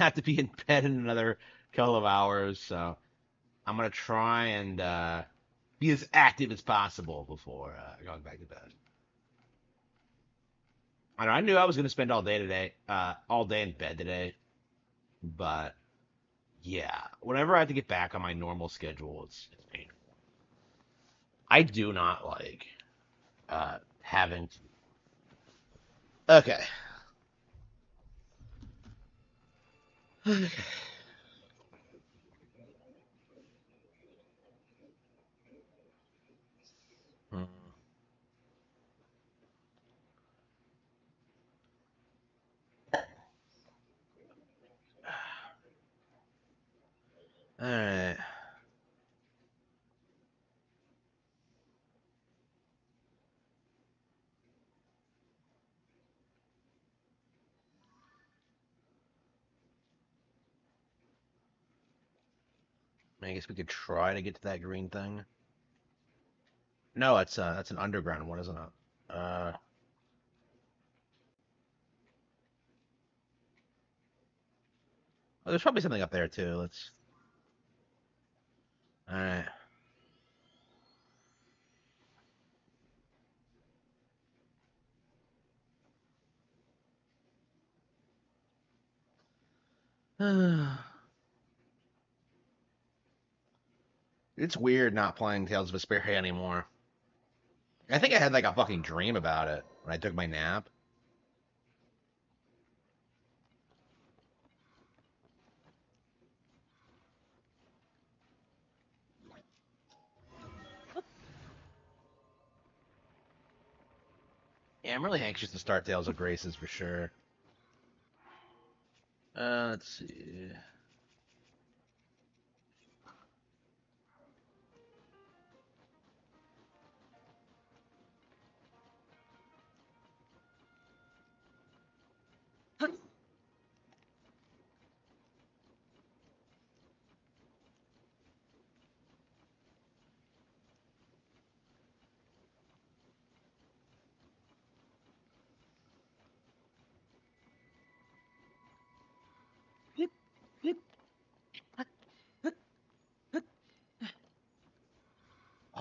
have to be in bed in another couple of hours, so I'm gonna try and be as active as possible before going back to bed. I knew I was gonna spend all day in bed today, but yeah, whenever I have to get back on my normal schedule, it's painful. I do not like having to. Okay. Hmm. All right. I guess we could try to get to that green thing. No, it's that's an underground one, isn't it? Oh, there's probably something up there too. Let's. All right. It's weird not playing Tales of Vesperia anymore. I think I had like a fucking dream about it when I took my nap. Yeah, I'm really anxious to start Tales of Graces for sure. Let's see.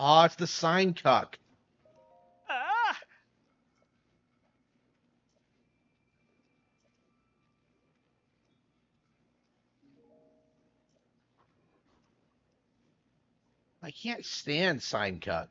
Oh, it's the sign cuck. Ah! I can't stand sign cuck.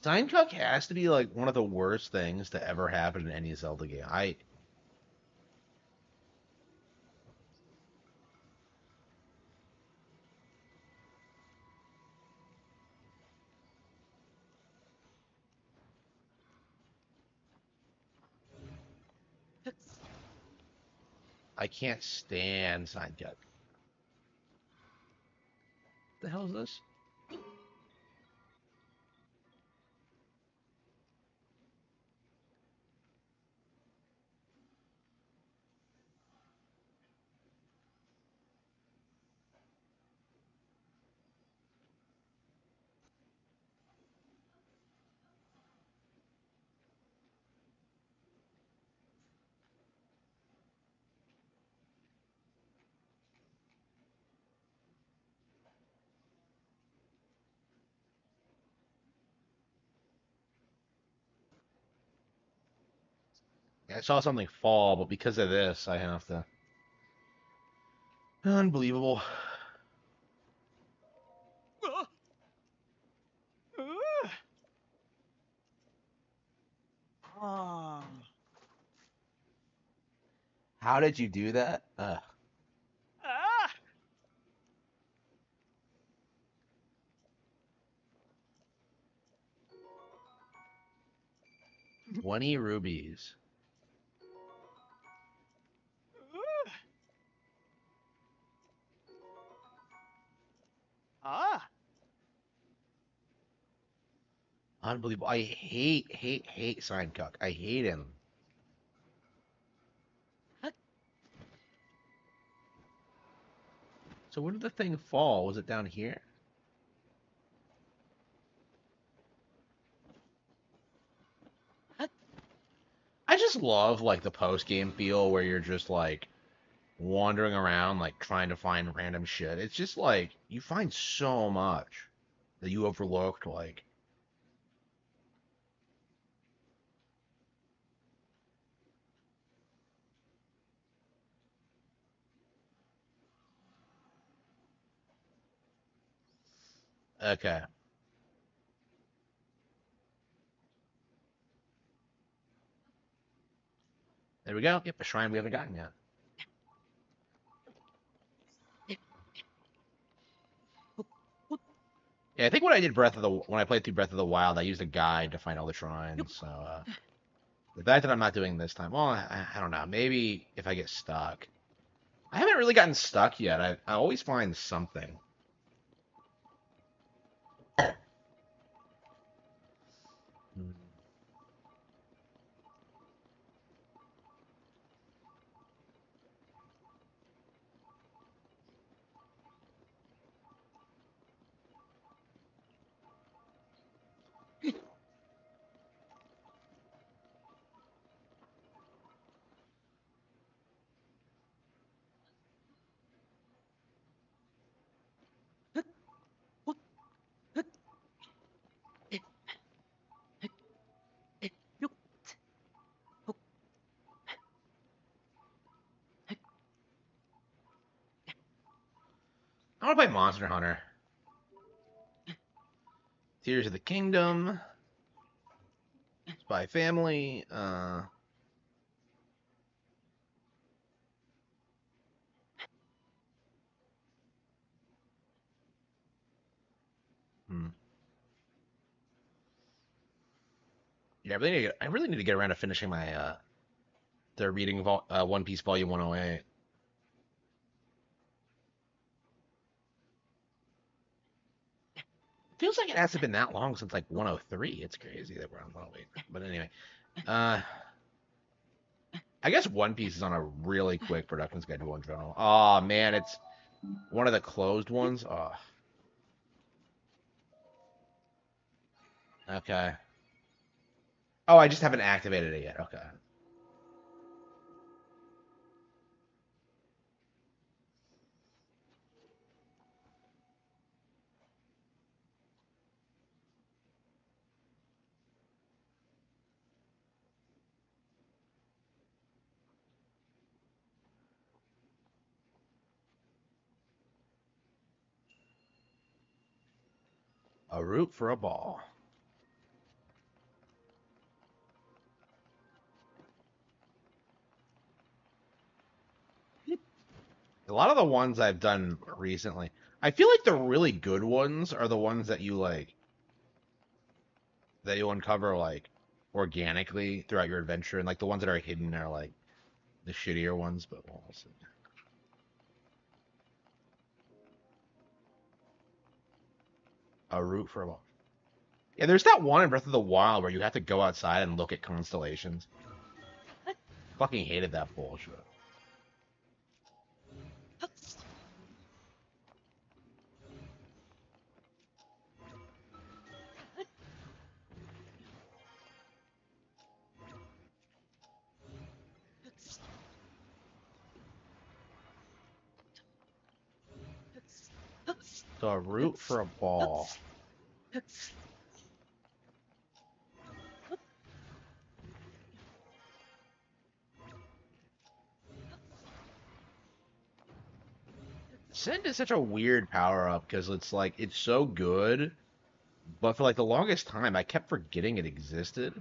Sign cuck has to be like one of the worst things to ever happen in any Zelda game. I can't stand sign cuck. The hell is this? I saw something fall, but because of this, I have to. Unbelievable. Ah! Ah! Ah! How did you do that? 20 rubies. Ah! Unbelievable. I hate, hate, hate sign cuck. I hate him. So where did the thing fall? Was it down here? I just love like the post game feel where you're just like wandering around like trying to find random shit. It's just like you find so much that you overlooked. Like, okay, there we go. Yep, a shrine we haven't gotten yet. Yeah, I think when I did Breath of the when I played through Breath of the Wild, I used a guide to find all the shrines. So the fact that I'm not doing this time, well, I don't know. Maybe if I get stuck, I haven't really gotten stuck yet. I always find something. I want to play Monster Hunter. Tears of the Kingdom, Spy Family. Hmm. Yeah, I really need to get around to finishing my the reading One Piece Volume 108. Feels like it hasn't been that long since like 103. It's crazy that we're on 108. But anyway, uh, I guess One Piece is on a really quick production schedule in general. Oh man, it's one of the closed ones. Oh, okay. Oh, I just haven't activated it yet. Okay. A root for a ball. A lot of the ones I've done recently, I feel like the really good ones are the ones that you like that you uncover like organically throughout your adventure, and like the ones that are hidden are like the shittier ones. But we'll see. A root for a ball. Yeah, there's that one in Breath of the Wild where you have to go outside and look at constellations. Fucking hated that bullshit. So a root for a ball. Send is such a weird power up because it's like it's so good, but for like the longest time I kept forgetting it existed.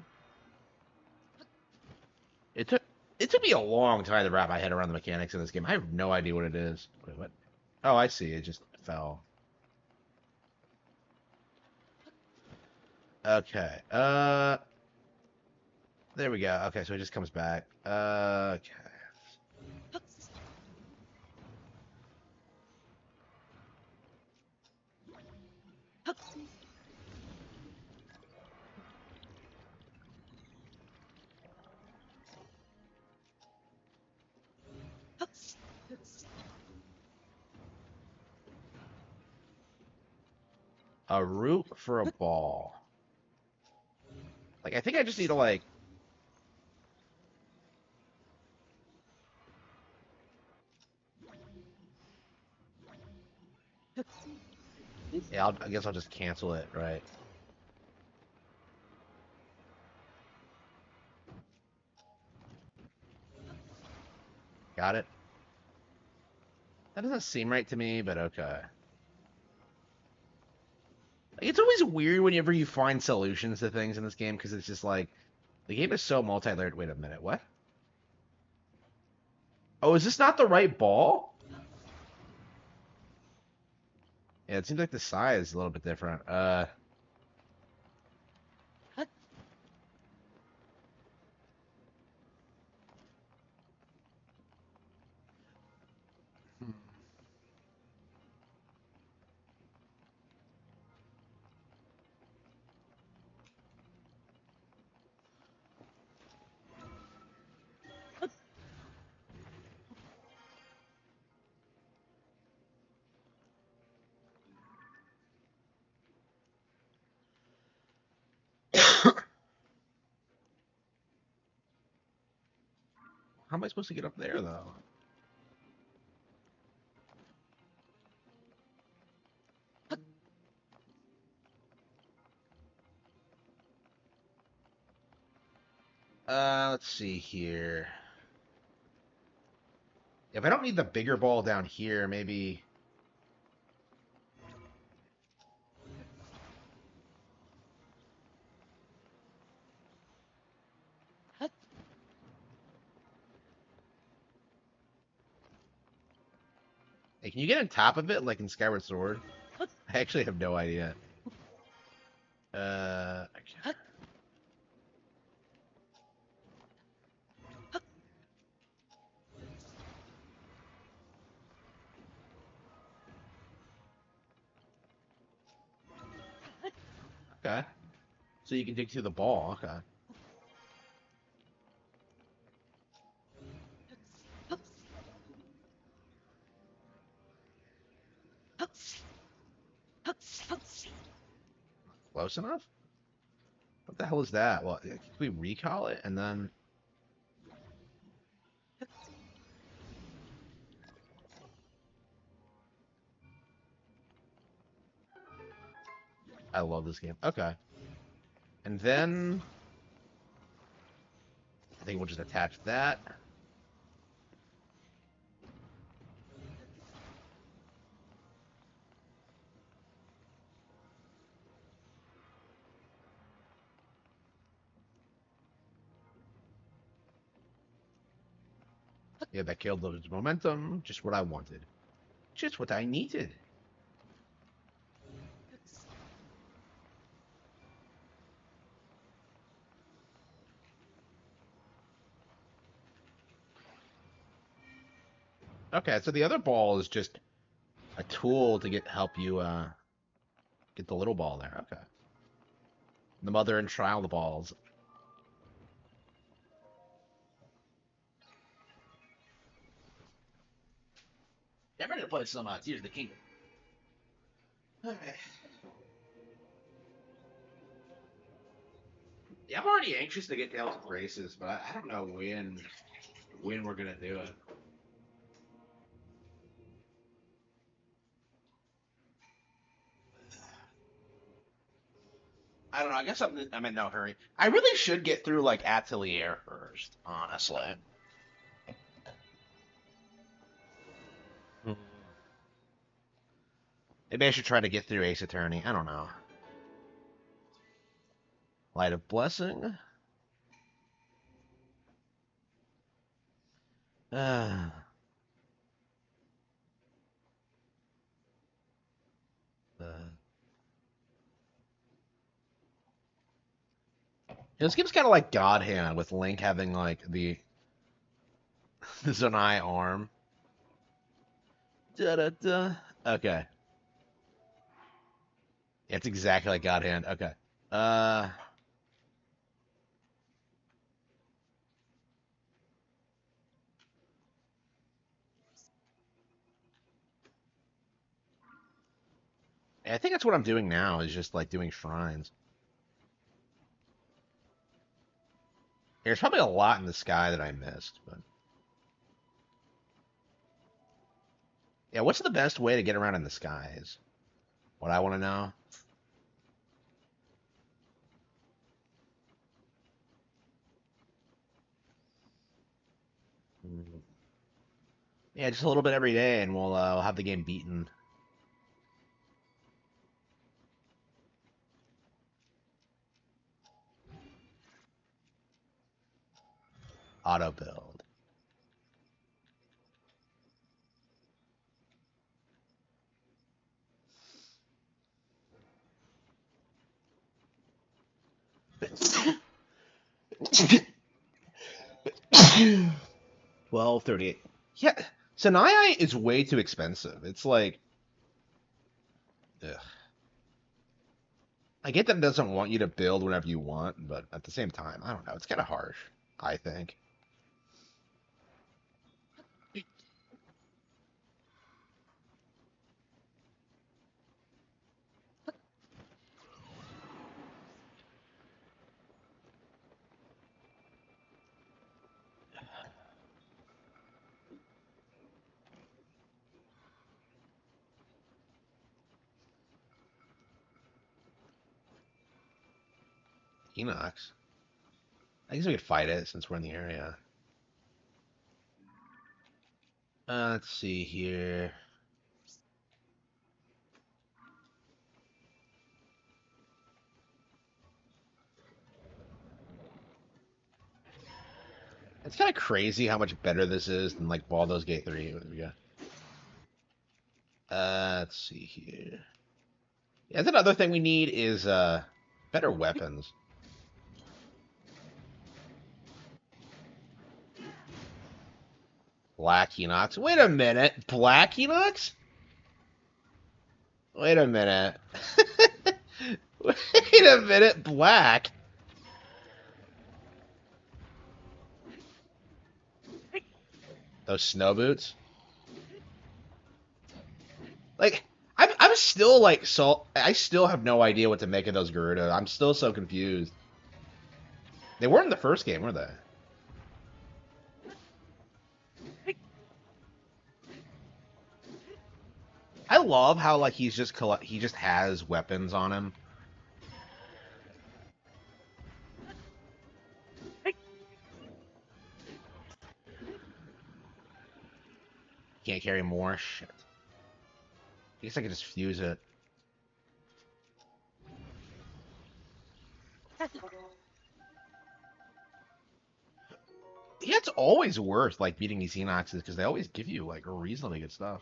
It took it took me a long time to wrap my head around the mechanics in this game. I have no idea what it is. Wait, what? Oh, I see. It just fell. Okay. There we go. Okay, so it just comes back. Okay. A root for a ball. Like, I think I just need to, like... Yeah, I guess I'll just cancel it, right? Got it. That doesn't seem right to me, but okay. Like, it's always weird whenever you find solutions to things in this game, because it's just like, the game is so multi-layered. Wait a minute, what? Oh, is this not the right ball? Yeah, it seems like the size is a little bit different. How am I supposed to get up there, though? Let's see here. If I don't need the bigger ball down here, maybe... Hey, can you get on top of it, like in Skyward Sword? I actually have no idea. Okay. Okay. So you can dig through the ball. Okay. Close enough? What the hell is that? Well, can we recall it and then... I love this game. Okay. And then... I think we'll just attach that. Yeah, that killed the momentum. Just what I wanted. Just what I needed. Okay, so the other ball is just a tool to help you get the little ball there. Okay. The mother and child balls. Yeah, I'm ready to play some Tears of the Kingdom. Okay. Yeah, I'm already anxious to get down to races, but I don't know when we're gonna do it. I don't know. I guess I'm in no hurry. I really should get through like Atelier first, honestly. Hmm. Maybe I should try to get through Ace Attorney. I don't know. Light of Blessing. Uh, uh, this game's kind of like God Hand with Link having like the Zanai arm. Da da da. Okay, it's exactly like God Hand. Okay. Uh, I think that's what I'm doing now, is just like doing shrines. There's probably a lot in the sky that I missed, but yeah, what's the best way to get around in the skies? What I want to know. Hmm. Yeah, just a little bit every day, and we'll have the game beaten. Auto build. 1238. Yeah, Sanai is way too expensive. It's like, ugh. I get that it doesn't want you to build whenever you want, but at the same time, I don't know. It's kind of harsh, I think. Enox. I guess we could fight it since we're in the area. Let's see here. It's kind of crazy how much better this is than like Baldur's Gate 3. What do we got? Let's see here. Yeah, that's another thing we need is better weapons. Black Enox. Wait a minute. Black Enox? Wait a minute. Wait a minute. Black. Those snow boots? Like, I'm still like, so I still have no idea what to make of those Garuda. I'm still so confused. They weren't in the first game, were they? I love how like he just has weapons on him. Can't carry more. Shit. I guess I could just fuse it. Yeah, it's always worth like beating these Enoxes because they always give you like reasonably good stuff.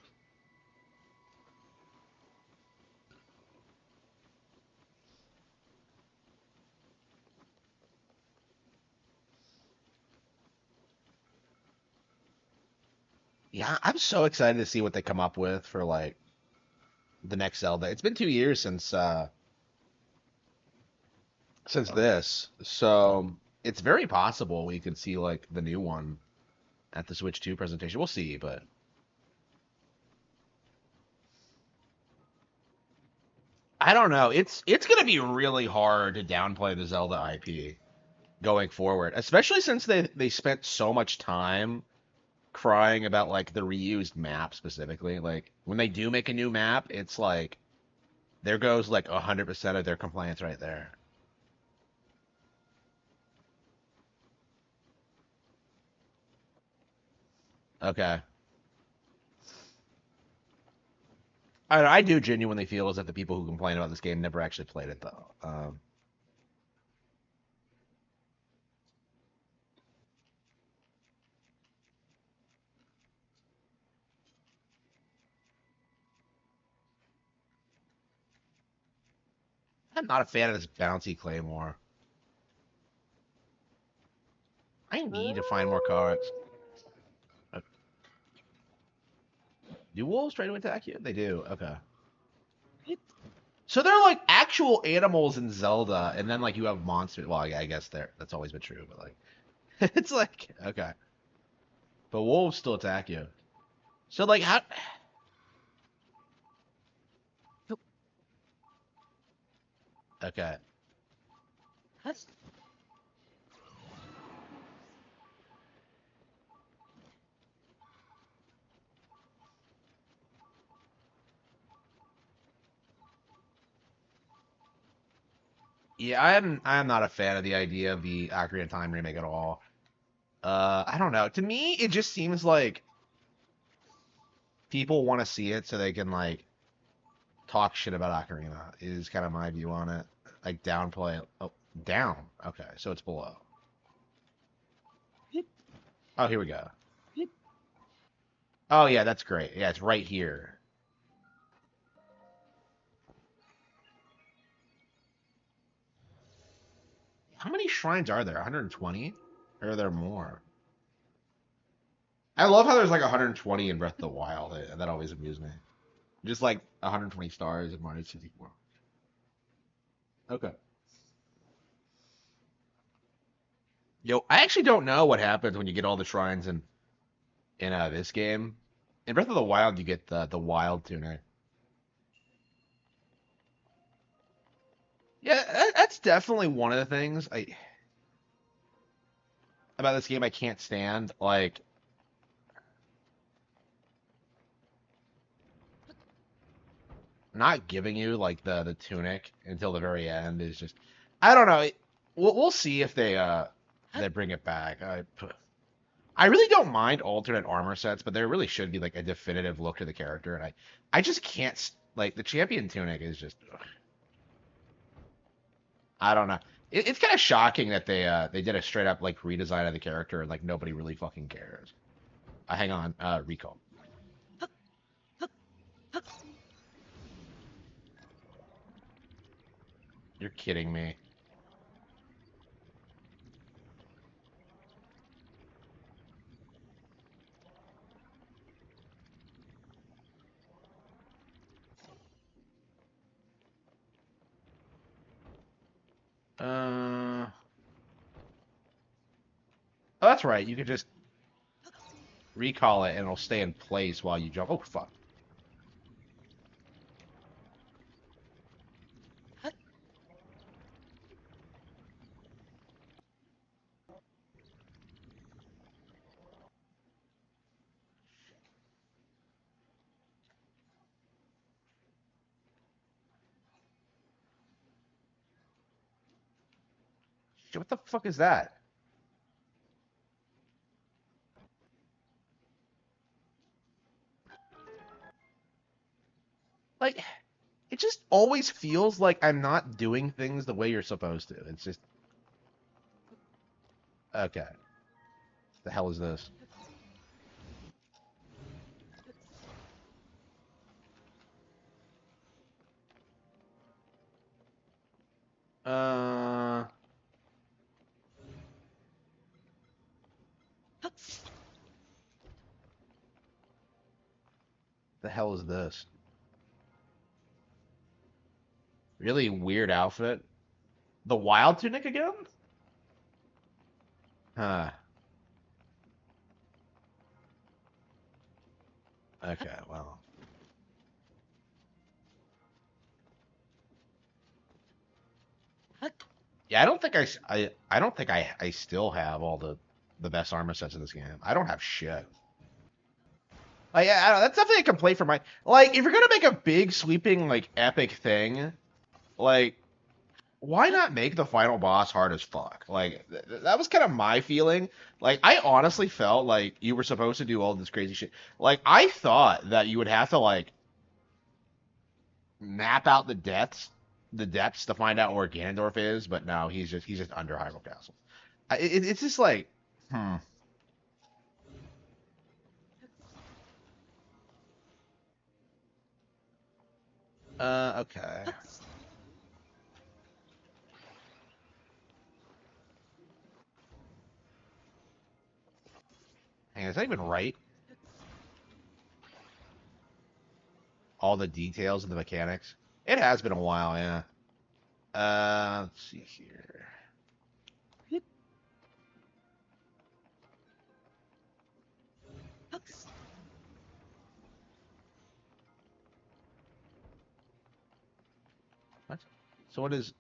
Yeah, I'm so excited to see what they come up with for like the next Zelda. It's been 2 years since this, so it's very possible we could see like the new one at the Switch 2 presentation. We'll see, but I don't know. It's gonna be really hard to downplay the Zelda IP going forward, especially since they spent so much time crying about like the reused map specifically. Like when they do make a new map, it's like there goes like 100% of their complaints right there. Okay. I do genuinely feel as if the people who complain about this game never actually played it though. I'm not a fan of this bouncy claymore. I need to find more cards. Uh, Do wolves try to attack you? They do. Okay. So they're like actual animals in Zelda, and then like you have monsters. Well, I guess that's always been true, but like it's like okay, but wolves still attack you. So like how? Okay. Yeah, I'm not a fan of the idea of the Ocarina of Time remake at all. I don't know. To me, it just seems like people want to see it so they can like talk shit about Ocarina. Is kind of my view on it. Like downplay it. Oh, down. Okay, so it's below. Oh, here we go. Oh yeah, that's great. Yeah, it's right here. How many shrines are there? 120? Or are there more? I love how there's like 120 in Breath of the Wild. That always amused me. Just like 120 stars in Mario 64. Okay. Yo, I actually don't know what happens when you get all the shrines in this game. In Breath of the Wild, you get the wild tuner. Yeah, that's definitely one of the things I about this game I can't stand. Like not giving you like the tunic until the very end is just I don't know. We'll see if they bring it back. I really don't mind alternate armor sets, but there really should be like a definitive look to the character, and I just can't like the champion tunic is just ugh, I don't know. It's kind of shocking that they did a straight up like redesign of the character and like nobody really fucking cares. Hang on, recall. You're kidding me. Oh, that's right. You could just recall it and it'll stay in place while you jump. Oh fuck! Shit, what the fuck is that? Like, it just always feels like I'm not doing things the way you're supposed to. It's just okay. The hell is this? Uh, the hell is this? Really weird outfit. The wild tunic again? Huh. Okay, well. Yeah, I don't think I don't think I still have all the best armor sets in this game. I don't have shit. Like, I don't, that's definitely a complaint for my like. If you're gonna make a big sweeping like epic thing, like why not make the final boss hard as fuck? Like that was kind of my feeling. Like I honestly felt like you were supposed to do all this crazy shit. Like I thought that you would have to like map out the depths to find out where Ganondorf is, but no, he's just under Hyrule Castle. It's just like, hmm. Okay. Hang on, is that even right? All the details of the mechanics. It has been a while, yeah. Let's see here. What? So what is?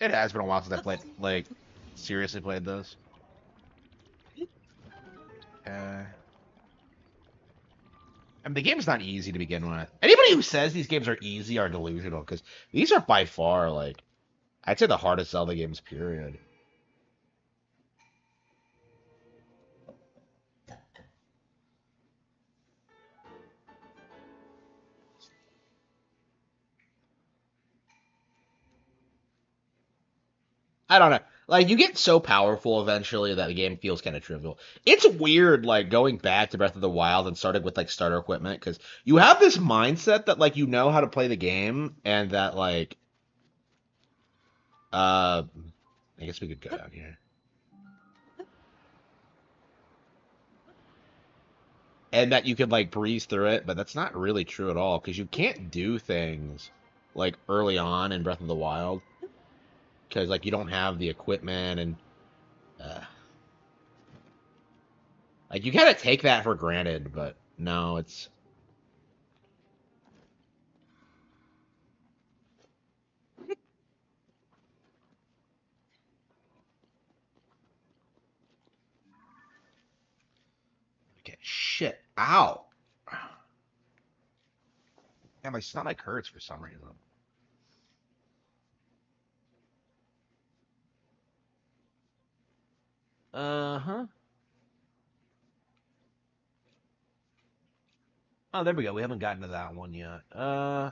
It has been a while since I played, like, seriously played this. I mean, the game's not easy to begin with. Anybody who says these games are easy are delusional, because these are by far, like, I'd say the hardest Zelda games, period. I don't know. Like, you get so powerful eventually that the game feels kind of trivial. It's weird, like, going back to Breath of the Wild and starting with, like, starter equipment, because you have this mindset that, like, you know how to play the game, and that, like, uh, I guess we could go down here. And that you could, like, breeze through it, but that's not really true at all, because you can't do things, like, early on in Breath of the Wild, because, like, you don't have the equipment, and, uh, like, you kind of take that for granted, but no, it's. Okay, shit. Ow. Yeah, my stomach hurts for some reason. Uh-huh. Oh, there we go. We haven't gotten to that one yet. Yeah,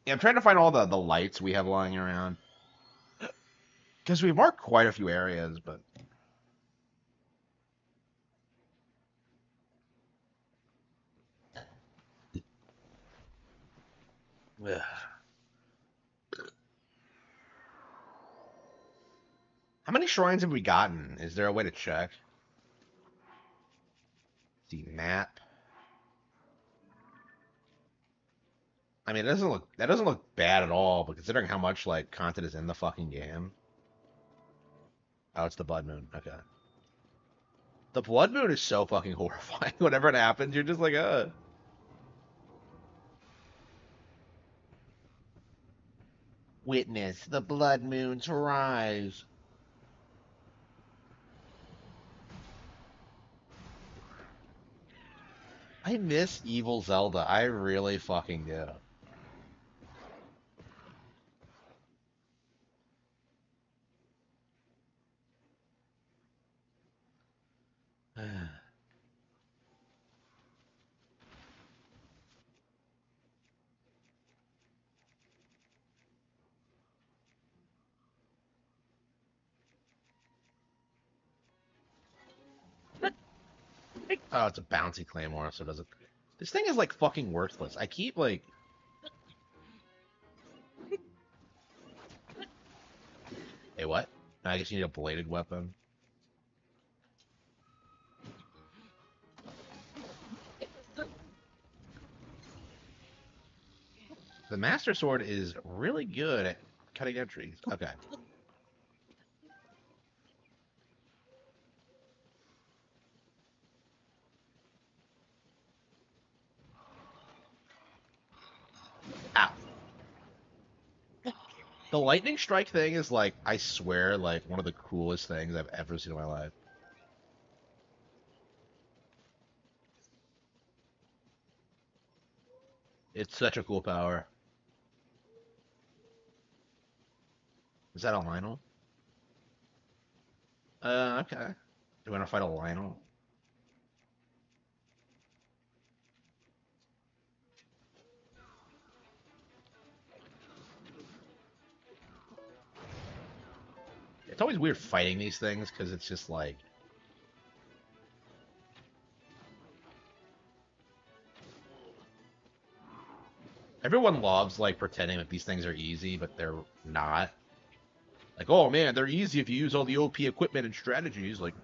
I'm trying to find all the lights we have lying around. Because we've marked quite a few areas, but. Ugh. How many shrines have we gotten? Is there a way to check? See, map. I mean, that doesn't look bad at all, but considering how much, like, content is in the fucking game. Oh, it's the Blood Moon. Okay. The Blood Moon is so fucking horrifying. Whenever it happens, you're just like, Witness the Blood Moon's rise. I miss Evil Zelda. I really fucking do. Oh, it's a bouncy claymore, so it doesn't. This thing is like fucking worthless. I keep like. Hey, what? I guess you need a bladed weapon. The Master Sword is really good at cutting down trees. Okay. Ow. The lightning strike thing is like, I swear, like one of the coolest things I've ever seen in my life. It's such a cool power. Is that a Lionel? Okay. Do you want to fight a Lionel? It's always weird fighting these things because it's just like. Everyone loves like pretending that these things are easy, but they're not. Like, oh man, they're easy if you use all the OP equipment and strategies. Like,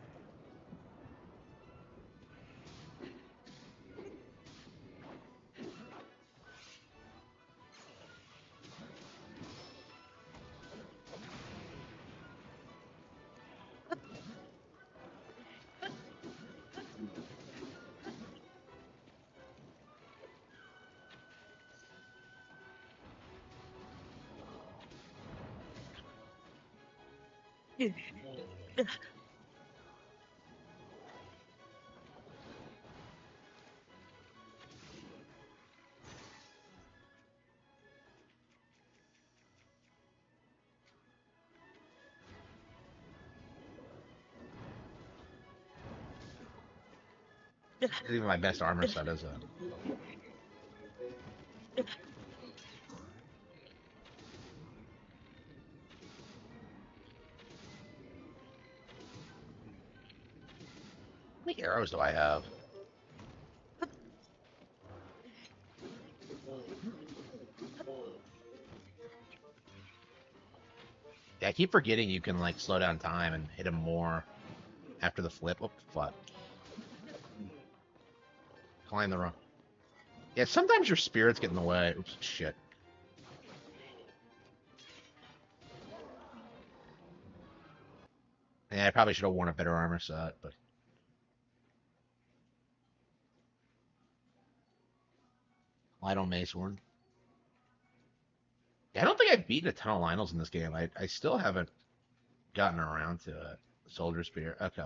Even my best armor set is a. How many arrows do I have? Yeah, I keep forgetting you can like slow down time and hit him more after the flip. Oh, fuck. Climb the run. Yeah, sometimes your spirits get in the way. Oops, shit. Yeah, I probably should have worn a better armor set, but Lionel Macehorn. Yeah, I don't think I've beaten a ton of Lionels in this game. I still haven't gotten around to it. Soldier Spear. Okay.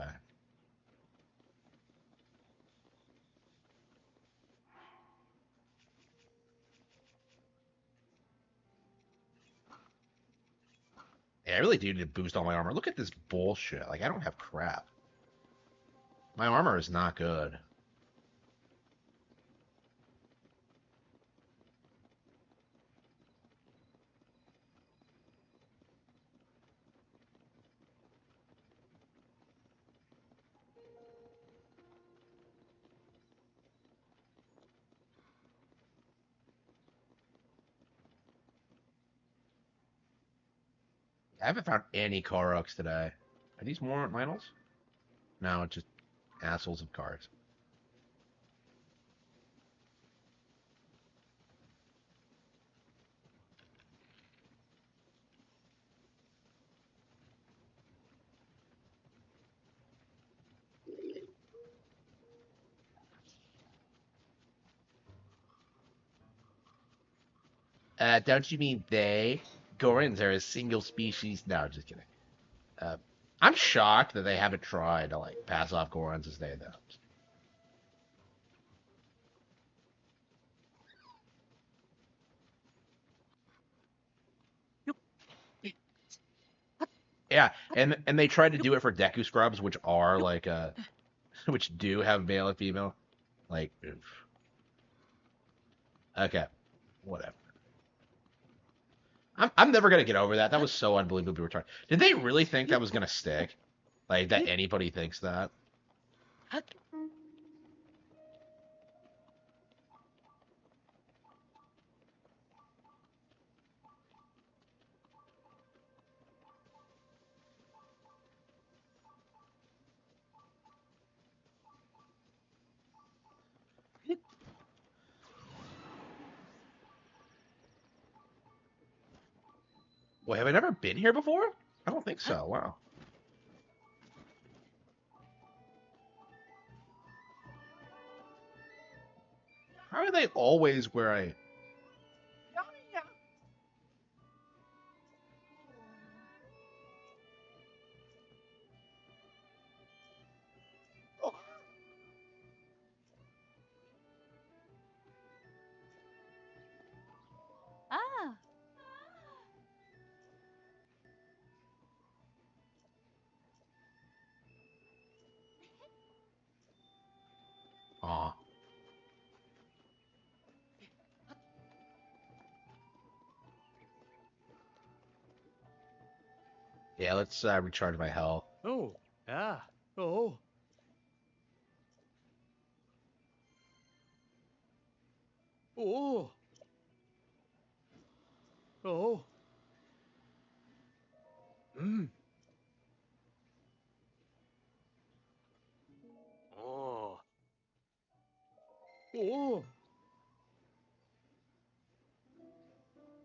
Yeah, I really do need to boost all my armor. Look at this bullshit. Like, I don't have crap. My armor is not good. I haven't found any Koroks today. Are these more Lionels? No, it's just assholes of cards. Don't you mean they? Gorons are a single species. No, just kidding. Uh, I'm shocked that they haven't tried to like pass off Gorons as they though. Yeah, and they tried to do it for Deku Scrubs, which are like which do have male and female. Like, oof. Okay, whatever. I'm never gonna get over that. That was so unbelievably retarded. Did they really think that was gonna stick? Like that anybody thinks that? Wait, have I never been here before? I don't think so. Wow. How are they always where I? Ah. Aw. Yeah, let's recharge my health. Oh. Yeah. Oh. Oh. Oh. Mm. Oh. Oh.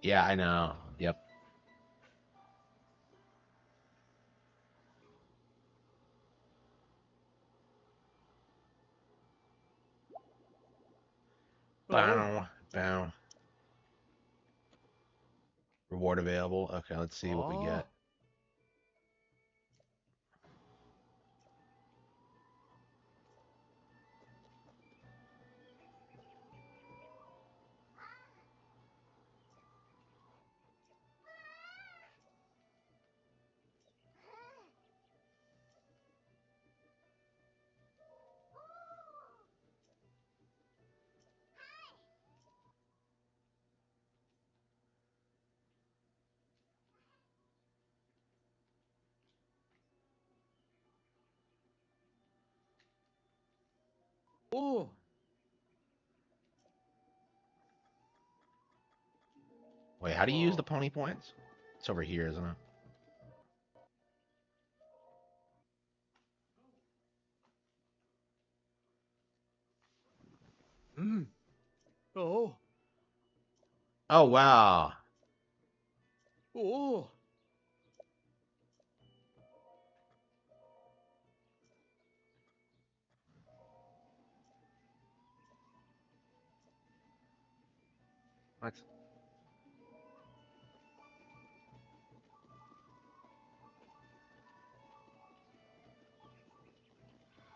Yeah, I know. Yep. Oh. Bow, bow. Reward available. Okay, let's see what we Oh. get. Wait, how do you use the Oh. pony points? It's over here, isn't it? Mm. Oh. Oh, wow. Oh. What?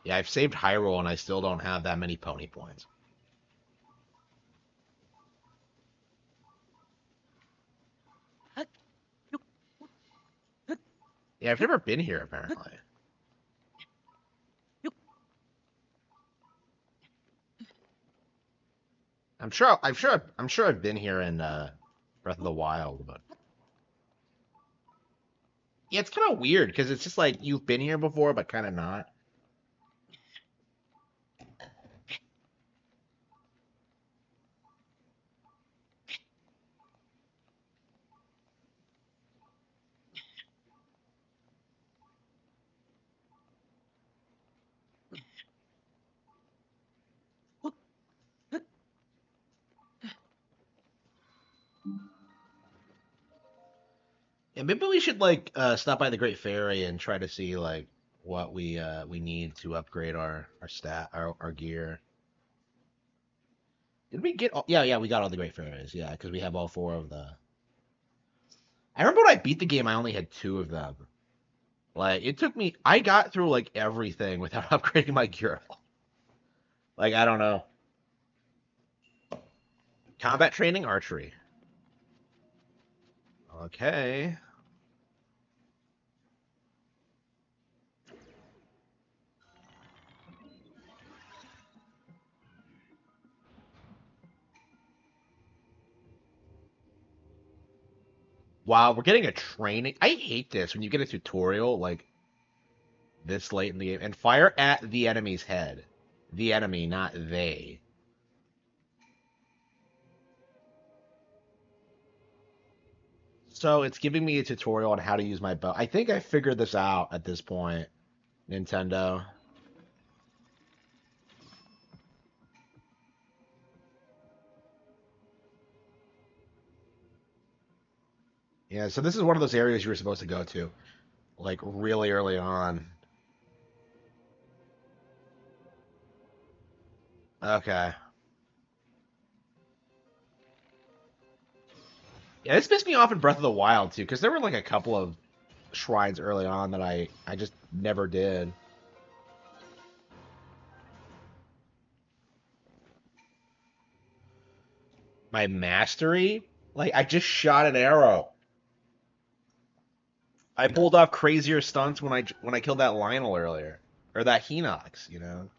Yeah, I've saved Hyrule and I still don't have that many pony points. Yeah, I've never been here apparently. I'm sure I've been here in Breath of the Wild, but yeah, it's kind of weird because it's just like you've been here before, but kind of not. Yeah, maybe we should like stop by the Great Fairy and try to see like what we need to upgrade our gear. Did we get all, yeah, we got all the Great Fairies, yeah, because we have all four of the. I remember when I beat the game, I only had two of them. Like it took me, I got through like everything without upgrading my gear. Like I don't know. Combat training, archery. Okay. Wow, we're getting a training. I hate this when you get a tutorial like this late in the game and fire at the enemy's head. The enemy, not they. So it's giving me a tutorial on how to use my bow. I think I figured this out at this point, Nintendo. Yeah, so this is one of those areas you were supposed to go to, like really early on. Okay. Yeah, this pissed me off in Breath of the Wild too, because there were like a couple of shrines early on that I just never did. My mastery, like I just shot an arrow. I pulled off crazier stunts when I killed that Lionel earlier, or that Hinox, you know.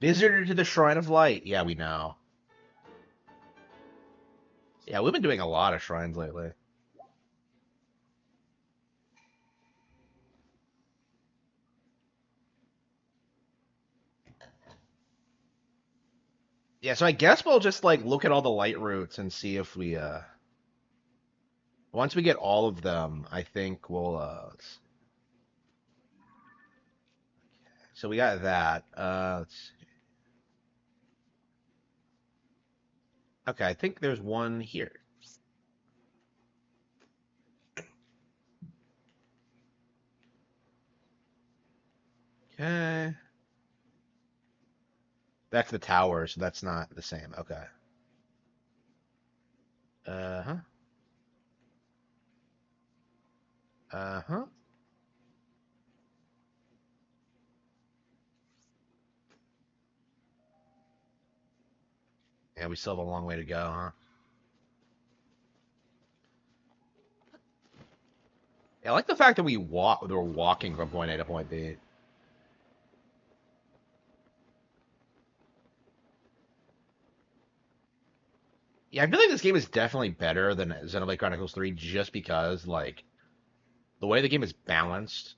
Visitor to the Shrine of Light. Yeah, we know. Yeah, we've been doing a lot of shrines lately. Yeah, so I guess we'll just like look at all the light routes and see if we once we get all of them, I think we'll so we got that. Let's see. Okay, I think there's one here. Okay. That's the tower, so that's not the same. Okay. Uh-huh. Uh-huh. Yeah, we still have a long way to go, huh? I like the fact that we're walking from point A to point B. Yeah, I feel like this game is definitely better than Xenoblade Chronicles 3 just because, like, the way the game is balanced,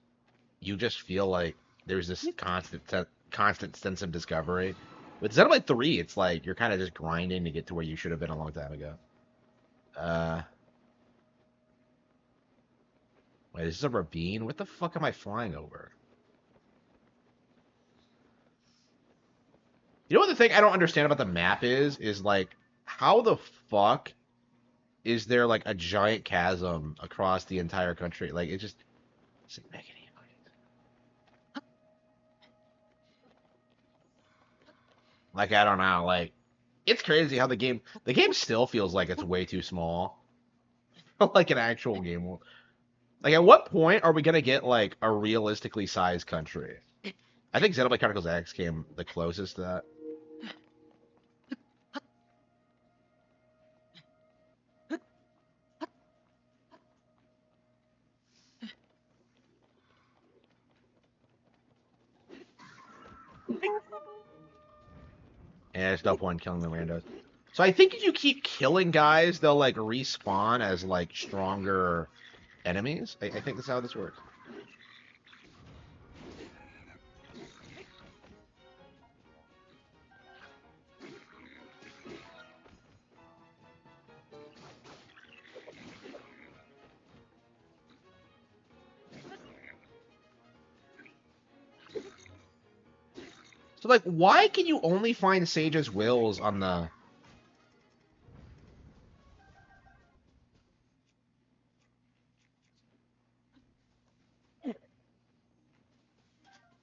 you just feel like there's this constant sense of discovery. With Xenoblade 3, it's like you're kind of just grinding to get to where you should have been a long time ago. Uh, Wait, is this a ravine? What the fuck am I flying over? You know what the thing I don't understand about the map is like, how the fuck is there like a giant chasm across the entire country? Like, it just doesn't make any like I don't know, like it's crazy how the game still feels like it's way too small for like an actual game world. Like at what point are we gonna get like a realistically sized country? I think Xenoblade Chronicles X came the closest to that. And there's no point in killing the randos. So I think if you keep killing guys, they'll like respawn as like stronger enemies. I think that's how this works. So like, why can you only find Sage's wills on the?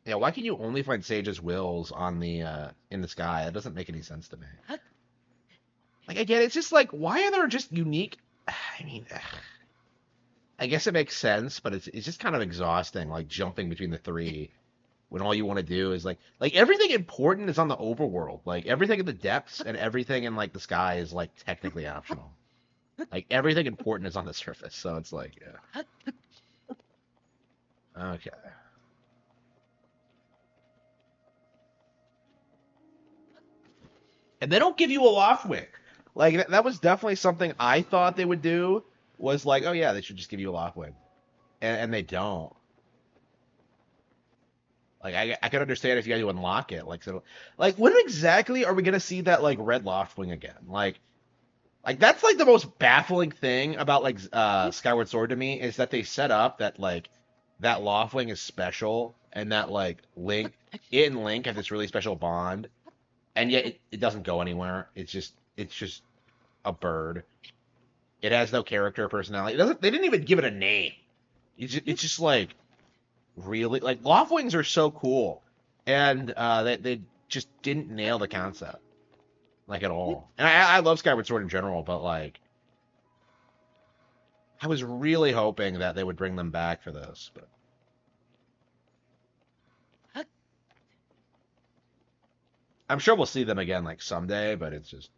Yeah, why can you only find Sage's wills on the in the sky? That doesn't make any sense to me. Like again, it's just like why are there just unique? I mean, I guess it makes sense, but it's just kind of exhausting, like jumping between the three when all you want to do is like everything important is on the overworld. Like everything in the depths and everything in like the sky is like technically optional. Like everything important is on the surface, so it's like yeah. Okay. And they don't give you a loft wing. Like that was definitely something I thought they would do. Was like, oh yeah, they should just give you a loft wing, and they don't. Like I could understand if you had to unlock it. Like so, like when exactly are we gonna see that like red loft wing again? Like that's like the most baffling thing about like Skyward Sword to me is that they set up that like that loft wing is special and that like it and Link have this really special bond, and yet it doesn't go anywhere. It's just a bird. It has no character or personality. It doesn't. They didn't even give it a name. It's just like really like loft wings are so cool, and they just didn't nail the concept like at all. And I love Skyward Sword in general, but like I was really hoping that they would bring them back for this. But I'm sure we'll see them again like someday. But it's just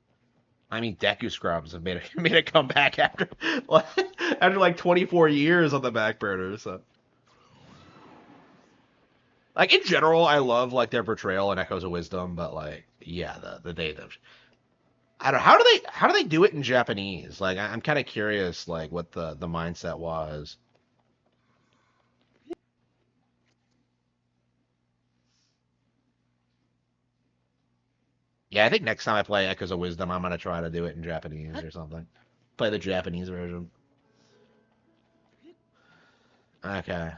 I mean, Deku Scrubs have made made a comeback after after like 24 years on the back burner. So, like in general, I love like their portrayal in Echoes of Wisdom, but like, yeah, the native. I don't know how do they do it in Japanese? Like, I'm kind of curious, like what the mindset was. Yeah, I think next time I play Echoes of Wisdom, I'm gonna try to do it in Japanese or something. Play the Japanese version. Okay.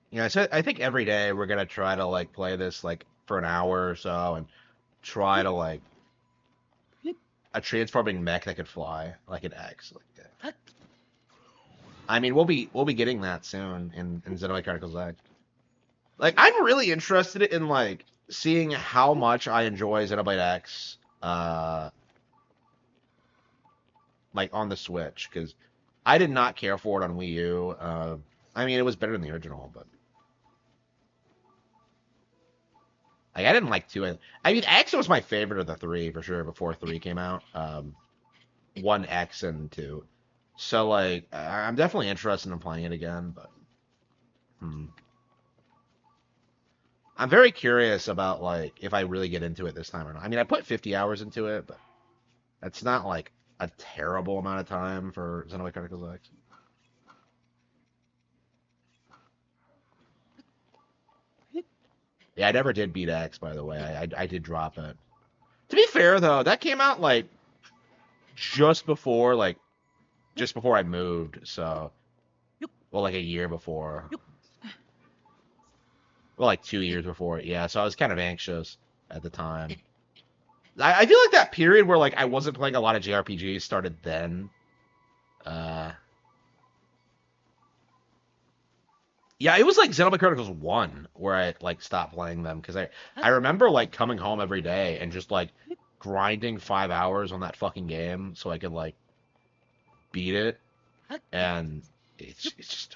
Yeah, so I think every day we're gonna try to like play this like for an hour or so and try to like a transforming mech that could fly like an X. Like, yeah. I mean, we'll be getting that soon in Xenoblade Chronicles X. Like, I'm really interested in like seeing how much I enjoy Xenoblade X, like on the Switch because I did not care for it on Wii U. I mean, it was better than the original, but like I didn't like two. I mean, X was my favorite of the three for sure before three came out. 1X and 2. So like I'm definitely interested in playing it again, but hmm. I'm very curious about like if I really get into it this time or not. I mean, I put 50 hours into it, but that's not like a terrible amount of time for Xenoblade Chronicles X. Yeah, I never did beat X, by the way. I did drop it. To be fair though, that came out like just before just before I moved, so well like a year before. Well, like 2 years before, yeah. So I was kind of anxious at the time. I feel like that period where like I wasn't playing a lot of JRPGs started then. Uh, yeah, it was like Xenoblade Chronicles 1 where I like stopped playing them because I remember like coming home every day and just like grinding 5 hours on that fucking game so I could like beat it, and it's just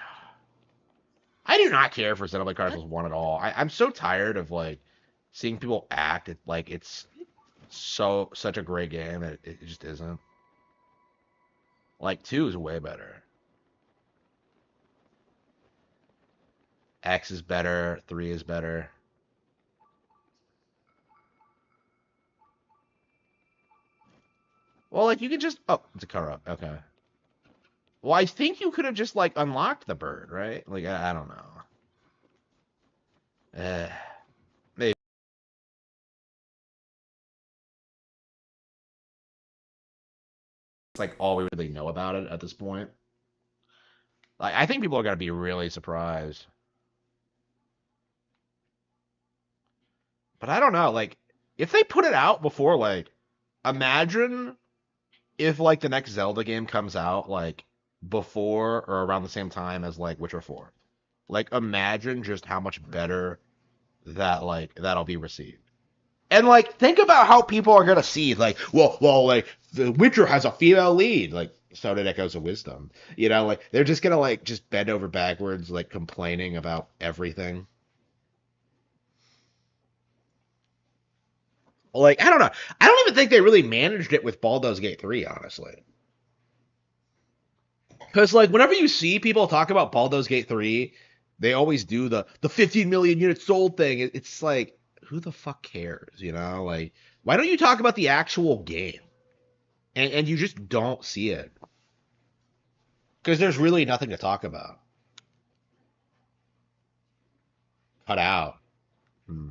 I do not care for Xenoblade Chronicles 1 at all. I'm so tired of like seeing people act like it's such a great game. It just isn't. Like 2 is way better. X is better. 3 is better. Well, like you could just it's a cover up. Okay. Well, I think you could have just like unlocked the bird, right? Like I don't know. Uh, maybe it's like all we really know about it at this point. Like I think people are gonna be really surprised. But I don't know. Like if they put it out before, like imagine if like the next Zelda game comes out like before or around the same time as like Witcher 4. Like imagine just how much better that'll be received. And like think about how people are gonna see like like the Witcher has a female lead like so did Echoes of Wisdom. Like they're just gonna like just bend over backwards like complaining about everything. Like I don't know. I don't even think they really managed it with Baldur's Gate 3, honestly. Because like whenever you see people talk about Baldur's Gate 3, they always do the 15 million units sold thing. It's like who the fuck cares, Like why don't you talk about the actual game? And you just don't see it because there's really nothing to talk about. Cut out. Hmm.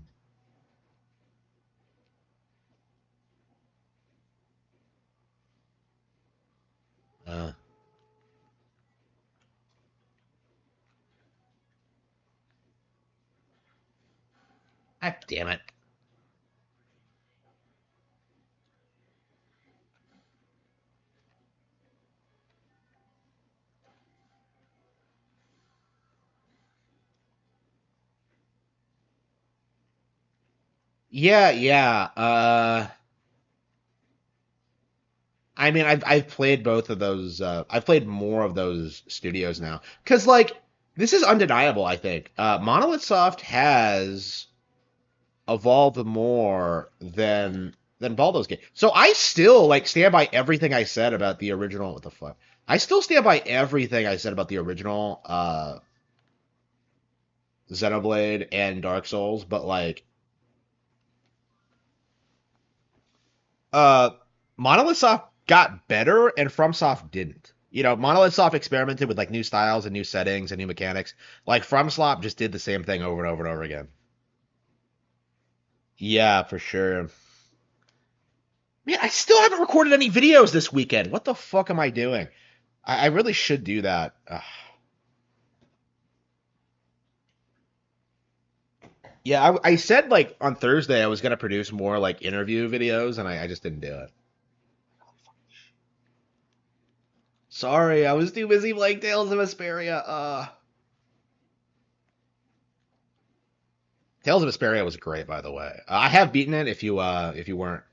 Uh, ah, damn it. Yeah, yeah. I mean, I've played both of those. I've played more of those studios now because like this is undeniable. I think Monolith Soft has evolved more than Baldur's Gate. So I still like stand by everything I said about the original. What the fuck? I still stand by everything I said about the original Xenoblade and Dark Souls, but like uh Monolith Soft got better and FromSoft didn't. Monolith Soft experimented with like new styles and new settings and new mechanics. Like FromSoft just did the same thing over and over and over again. Yeah, for sure. Man, I still haven't recorded any videos this weekend. What the fuck am I doing? I really should do that. Ugh. Yeah, I said like on Thursday I was gonna produce more like interview videos, and I just didn't do it. Sorry, I was too busy playing Tales of Vesperia. Tales of Vesperia was great, by the way. I have beaten it. If you weren't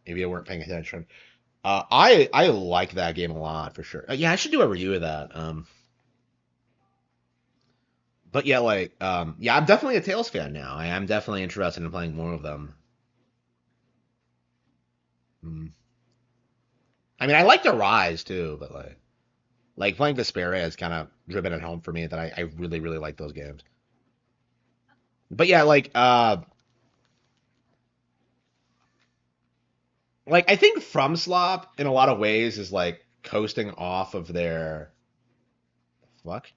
paying attention, I like that game a lot for sure. Yeah, I should do a review of that. But yeah, like yeah, I'm definitely a Tales fan now. I am definitely interested in playing more of them. Mm. I mean, I like the Rise too, but like playing Vesperia has kind of driven it home for me that I really really like those games. But yeah, like I think FromSlop in a lot of ways is like coasting off of their fuck.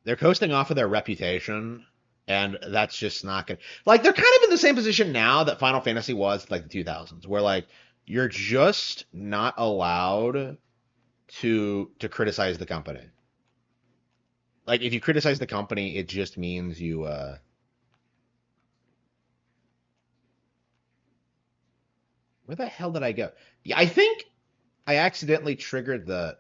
They're coasting off of their reputation, and that's just not good. Like they're kind of in the same position now that Final Fantasy was like the 2000s, where like you're just not allowed to criticize the company. Like if you criticize the company, it just means you where the hell did I go? Yeah, I think I accidentally triggered the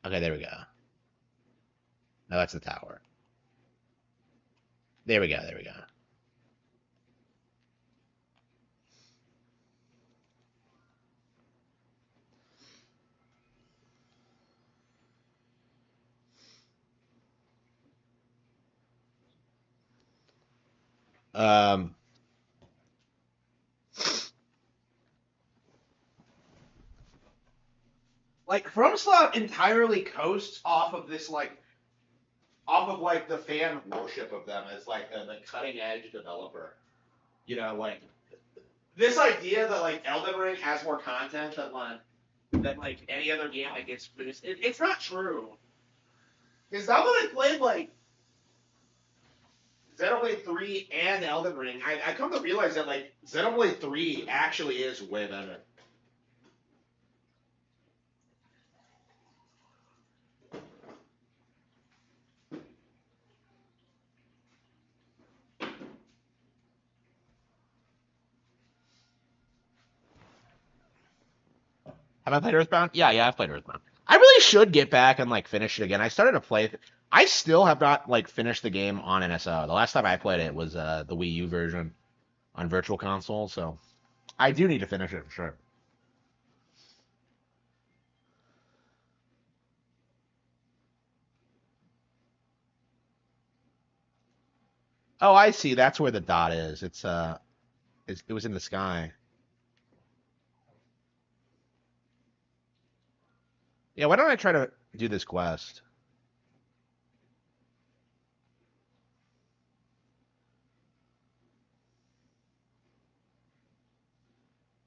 Okay, there we go. No, that's the tower. There we go, there we go. Um like FromSoft entirely coasts off of this like off of like the fan worship of them as like the cutting edge developer. You know, like this idea that like Elden Ring has more content than like any other game that gets boosted. It's not true. Because now that I played like Xenoblade 3 and Elden Ring, I come to realize that like Xenoblade 3 actually is way better. Have I played Earthbound? Yeah, yeah, I've played Earthbound. I really should get back and like finish it again. I started to play. I still have not like finished the game on NSO. The last time I played it was the Wii U version on Virtual Console, so I do need to finish it for sure. Oh, I see. That's where the dot is. It was in the sky. Yeah, why don't I try to do this quest?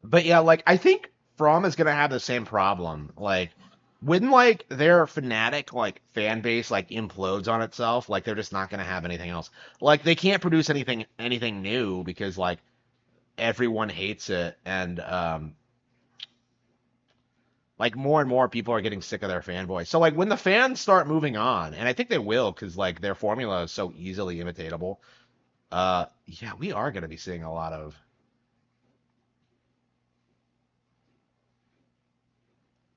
But yeah, like I think From is gonna have the same problem. Like when like their fanatic like fan base like implodes on itself, like they're just not gonna have anything else. Like they can't produce anything new because like everyone hates it and like more and more people are getting sick of their fanboys. So like when the fans start moving on, and I think they will because like their formula is so easily imitatable. Yeah, we are gonna be seeing a lot of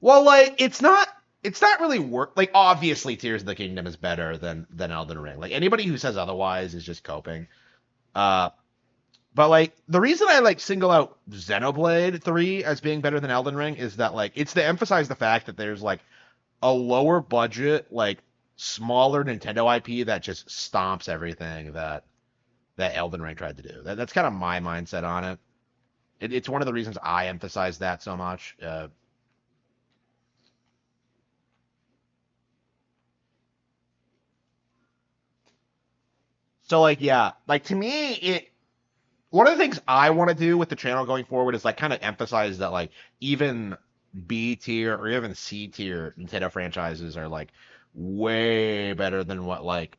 Well, like it's not really work. Like obviously, Tears of the Kingdom is better than Elden Ring. Like anybody who says otherwise is just coping. Uh, but like the reason I like single out Xenoblade 3 as being better than Elden Ring is that like it's to emphasize the fact that there's like a lower budget, like smaller Nintendo IP that just stomps everything that Elden Ring tried to do. That's kind of my mindset on it. It's one of the reasons I emphasize that so much. So like yeah, like to me it one of the things I want to do with the channel going forward is like kind of emphasize that like even B tier or even C tier Nintendo franchises are like way better than what like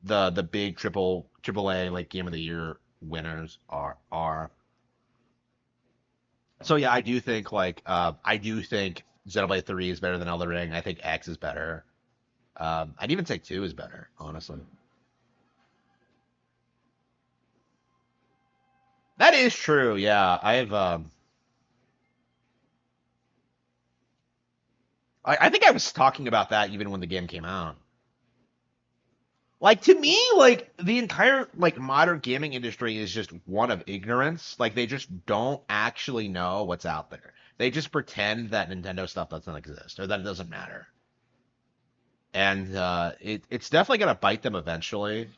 the big triple A like Game of the Year winners are. So yeah, I do think Xenoblade 3 is better than Elden Ring. I think X is better. I'd even say 2 is better, honestly. That is true. Yeah, I think I was talking about that even when the game came out. Like to me, like the entire like modern gaming industry is just one of ignorance. Like they just don't actually know what's out there. They just pretend that Nintendo stuff doesn't exist or that it doesn't matter. and it's definitely gonna bite them eventually.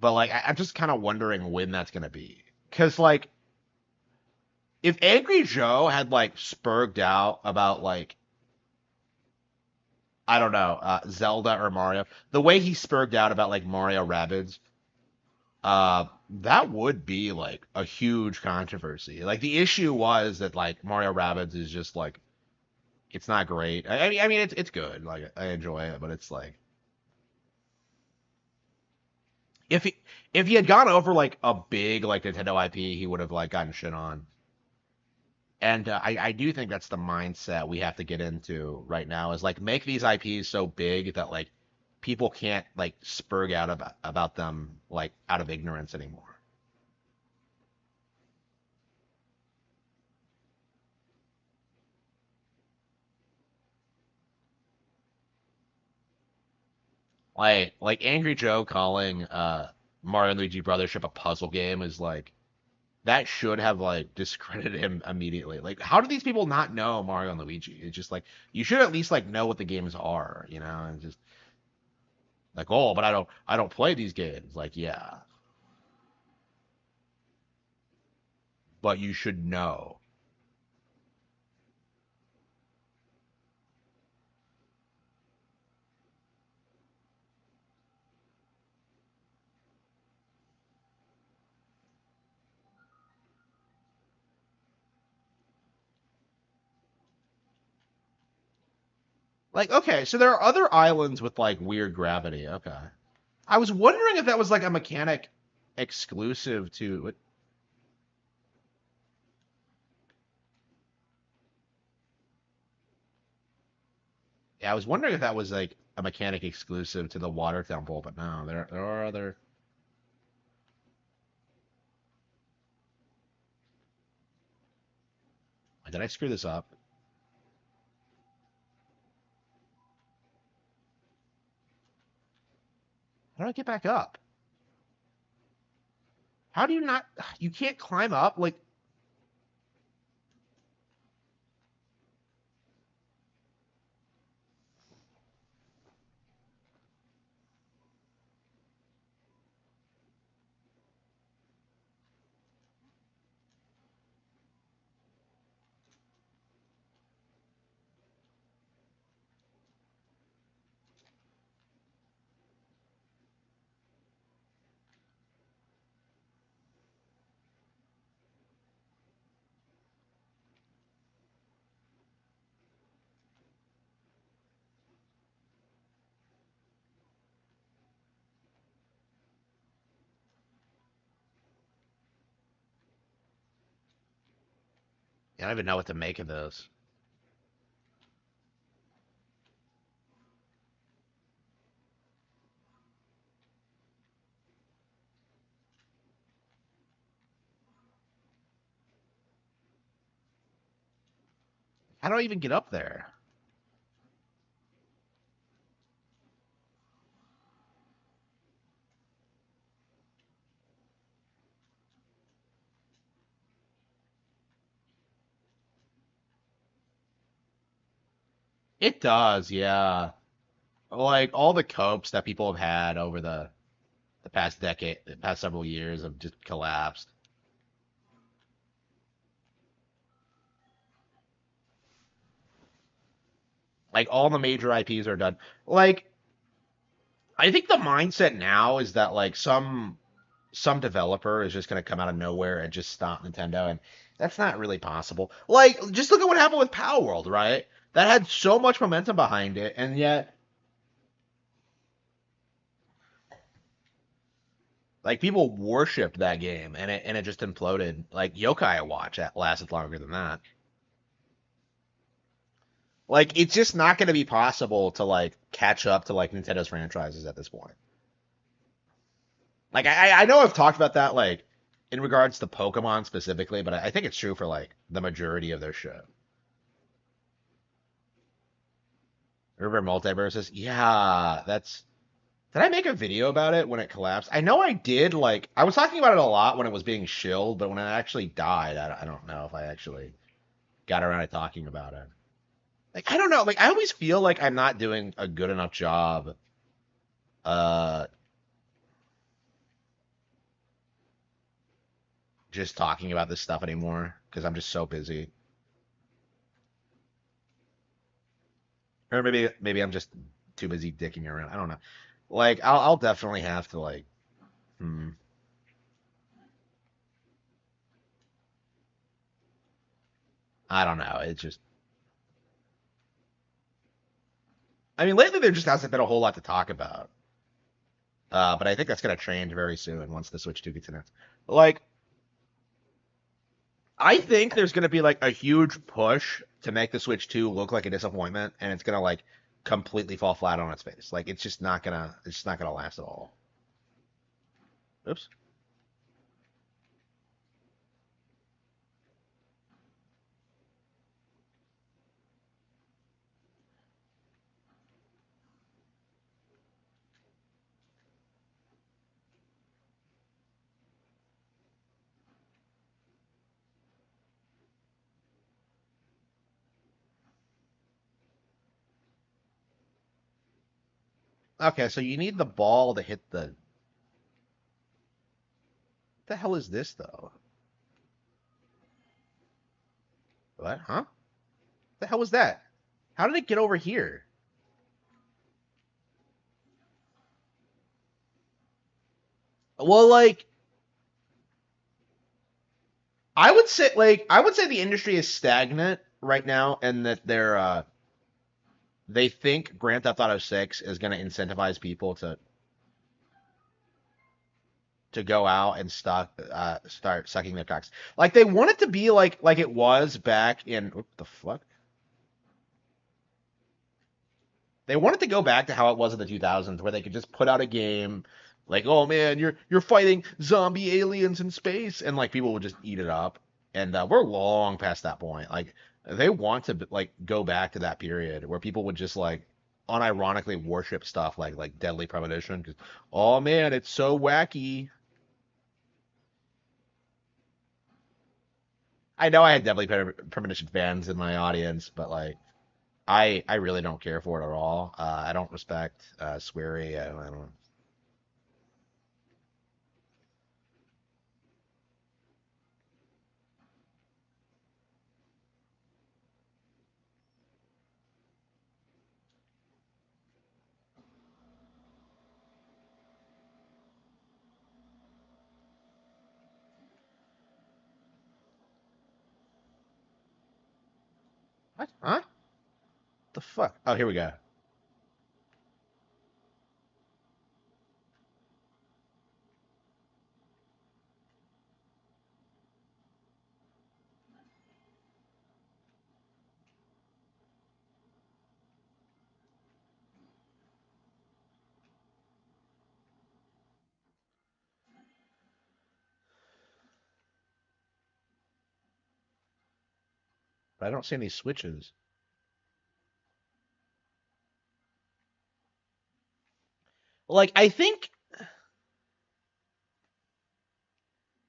But like, I'm just kind of wondering when that's gonna be, because like, if Angry Joe had like spurged out about like, I don't know, Zelda or Mario, the way he spurged out about like Mario Rabbids, that would be like a huge controversy. Like the issue was that like Mario Rabbids is just like it's not great. I mean it's good. Like I enjoy it, but it's like if he if he had gone over like a big like Nintendo IP, he would have like gotten shit on. And I do think that's the mindset we have to get into right now is like make these IPs so big that like people can't like spurg out about them like out of ignorance anymore. Like Angry Joe calling Mario and Luigi Brothership a puzzle game is like that should have like discredited him immediately. Like how do these people not know Mario and Luigi? It's just like you should at least like know what the games are, you know, and just like oh, but I don't play these games. Like yeah, but you should know. Like okay, so there are other islands with like weird gravity. Okay. I was wondering if that was like a mechanic exclusive to yeah, I was wondering if that was like a mechanic exclusive to the water temple, but no, there are other. Did I screw this up? How do I get back up? How do you not? You can't climb up. Like, I don't even know what to make of those. How do I even get up there? It does, yeah. Like all the copes that people have had over the past decade, the past several years have just collapsed. Like all the major IPs are done. Like I think the mindset now is that like some developer is just going to come out of nowhere and just stop Nintendo, and that's not really possible. Like, just look at what happened with Power World, right? That had so much momentum behind it, and yet, like, people worshipped that game, and it just imploded. Like Yokai Watch that lasted longer than that. Like, it's just not going to be possible to like catch up to like Nintendo's franchises at this point. Like, I know I've talked about that like in regards to Pokemon specifically, but I think it's true for like the majority of their show. River Multiverses. Yeah, that's. Did I make a video about it when it collapsed? I know I did. Like, I was talking about it a lot when it was being shilled, but when it actually died, I don't know if I actually got around to talking about it. Like I don't know. Like I always feel like I'm not doing a good enough job. Uh, just talking about this stuff anymore because I'm just so busy. Or maybe I'm just too busy dicking around. I don't know. Like I'll definitely have to like. Hmm. I don't know. It's just. I mean, lately there just hasn't been a whole lot to talk about. But I think that's gonna change very soon once the Switch 2 gets announced. Like, I think there's gonna be like a huge push to make the Switch 2 look like a disappointment, and it's gonna like completely fall flat on its face. Like, it's just not gonna last at all. Oops. Okay, so you need the ball to hit the. What the hell is this though? What? Huh? The hell was that? How did it get over here? Well, like I would say the industry is stagnant right now, and that they think Grand Theft Auto 6 is going to incentivize people to go out and start sucking their cocks. Like they want it to be like it was back in what the fuck? They want it to go back to how it was in the 2000s, where they could just put out a game like, "Oh man, you're fighting zombie aliens in space," and like people would just eat it up. And we're long past that point. Like they want to like go back to that period where people would just like unironically worship stuff like Deadly Premonition. 'Cause, oh man, it's so wacky. I know I had Deadly Premonition fans in my audience, but like I really don't care for it at all. I don't respect Swery. I don't. What? Huh? The fuck? Oh, here we go. But I don't see any switches. Like I think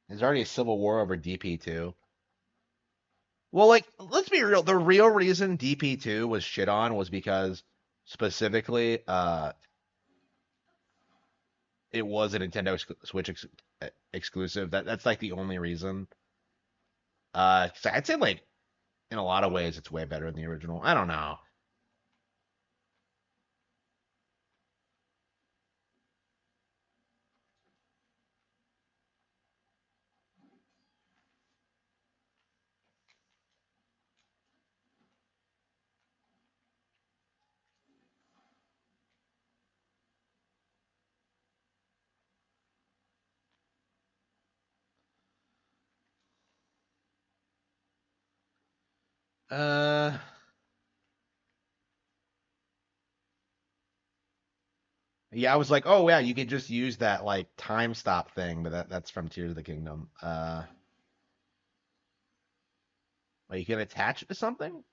there's already a civil war over DP2. Well, like let's be real. The real reason DP2 was shit on was because specifically it was a Nintendo Switch exclusive. That's like the only reason. 'Cause I'd say like in a lot of ways it's way better than the original. I don't know. Uh, yeah, I was like, oh yeah, you could just use that like time stop thing, but that's from Tears of the Kingdom. Well, you can attach it to something.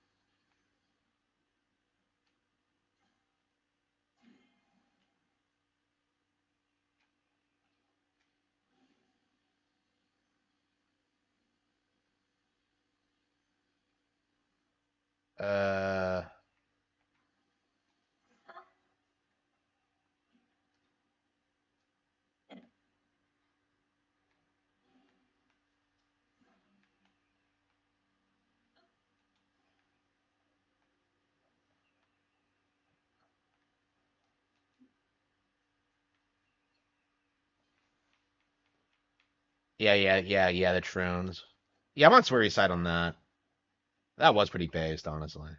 Uh, Yeah, the Troons. Yeah, I'm on Swery's side on that. That was pretty based, honestly.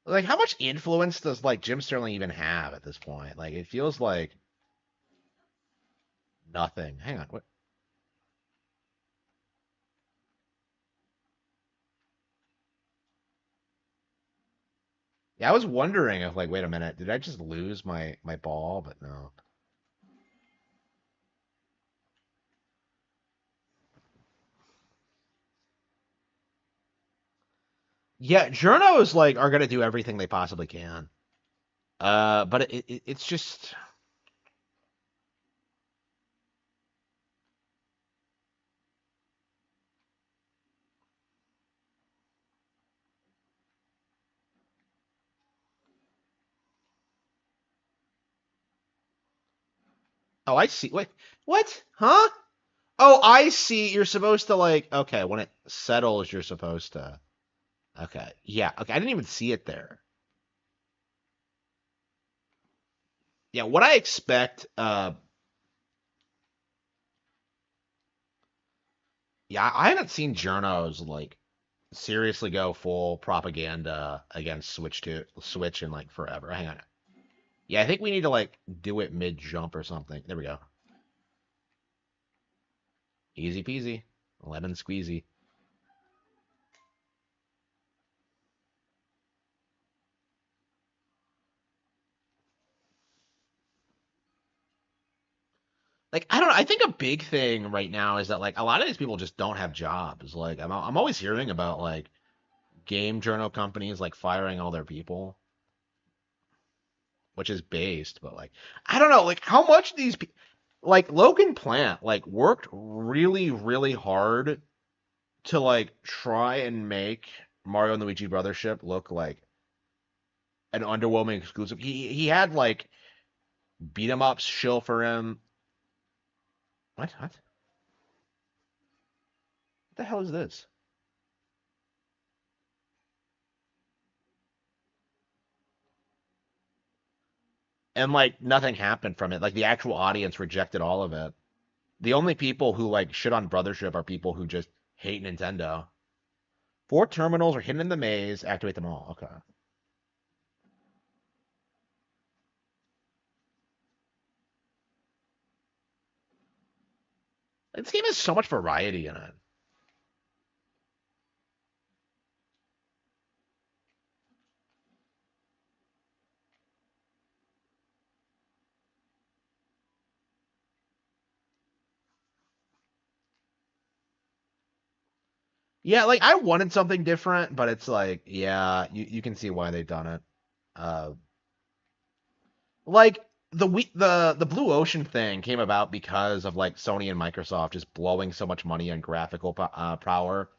Like, how much influence does like Jim Sterling even have at this point? Like, it feels like nothing. Hang on, what? Yeah, I was wondering if like, wait a minute, did I just lose my ball? But no. Yeah, journos like are gonna do everything they possibly can. But it's just. Oh, I see. Wait, what? Huh? Oh, I see. You're supposed to like. Okay, when it settles, you're supposed to. Okay, yeah. Okay, I didn't even see it there. Yeah, what I expect. Yeah, I haven't seen journos like seriously go full propaganda against Switch in like forever. Hang on. Yeah, I think we need to like do it mid jump or something. There we go. Easy peasy, lemon squeezy. Like I don't know. I think a big thing right now is that like a lot of these people just don't have jobs. Like I'm always hearing about like game journal companies like firing all their people, which is based, but like I don't know like how much these like Logan Plant like worked really hard to like try and make Mario and Luigi Brothership look like an underwhelming exclusive. He had like beat 'em ups shill for him. What the hell is this? And like nothing happened from it. Like the actual audience rejected all of it. The only people who like shit on Brothership are people who just hate Nintendo. Four terminals are hidden in the maze. Activate them all. Okay. This game has so much variety in it. Yeah, like I wanted something different, but it's like, yeah, you can see why they've done it. Uh, like the Blue Ocean thing came about because of like Sony and Microsoft just blowing so much money on graphical power,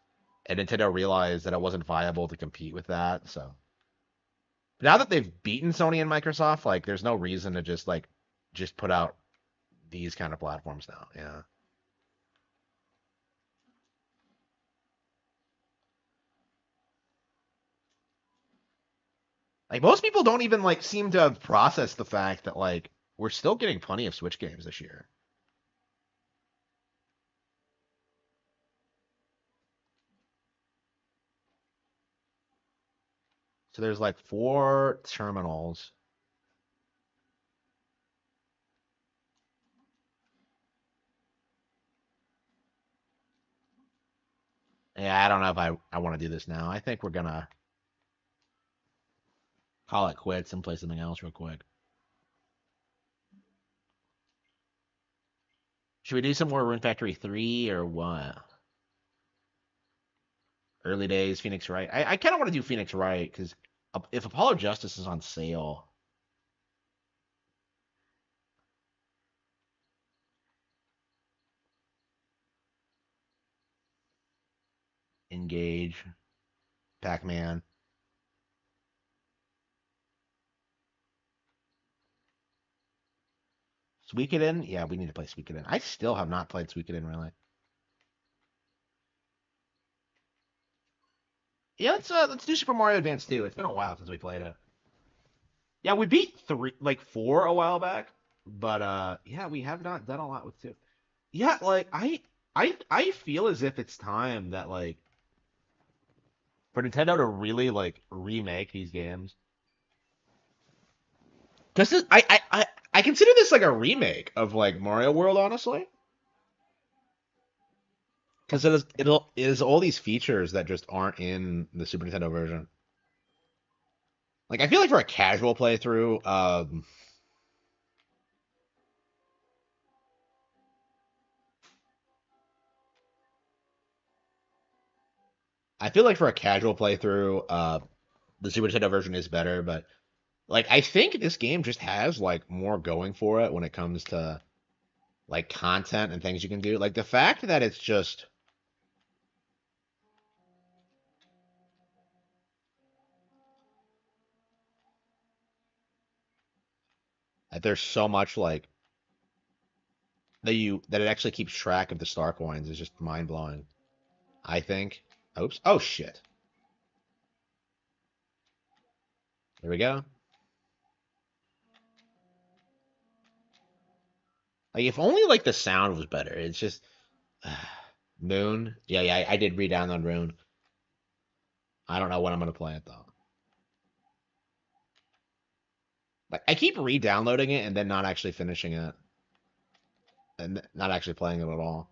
and Nintendo realized that it wasn't viable to compete with that. So now that they've beaten Sony and Microsoft, like there's no reason to just put out these kind of platforms now. Yeah. Like most people don't even like seem to have processed the fact that like we're still getting plenty of Switch games this year. So there's like four terminals. Yeah, I don't know if I want to do this now. I think we're gonna call it quits and play something else real quick. Should we do some more Rune Factory 3 or what? Early days, Phoenix Wright. I kind of want to do Phoenix Wright because if Apollo Justice is on sale, Engage, Pac-Man. Suikoden? Yeah, we need to play Suikoden. I still have not played Suikoden really. Yeah, let's do Super Mario Advance 2. It's been a while since we played it. Yeah, we beat four a while back, but yeah, we have not done a lot with two. Yeah, like I feel as if it's time that like for Nintendo to really like remake these games. Because I consider this like a remake of like Mario World, honestly. Because it is all these features that just aren't in the Super Nintendo version. Like I feel like for a casual playthrough, I feel like for a casual playthrough, the Super Nintendo version is better. But like I think this game just has like more going for it when it comes to like content and things you can do. Like the fact that it's just that there's so much like that it actually keeps track of the star coins is just mind blowing. I think. Oops. Oh shit. There we go. Like if only like the sound was better. It's just Moon. Yeah, I did re-download Rune. I don't know when I'm gonna play it though. Like I keep re-downloading it and then not actually finishing it and not actually playing it at all.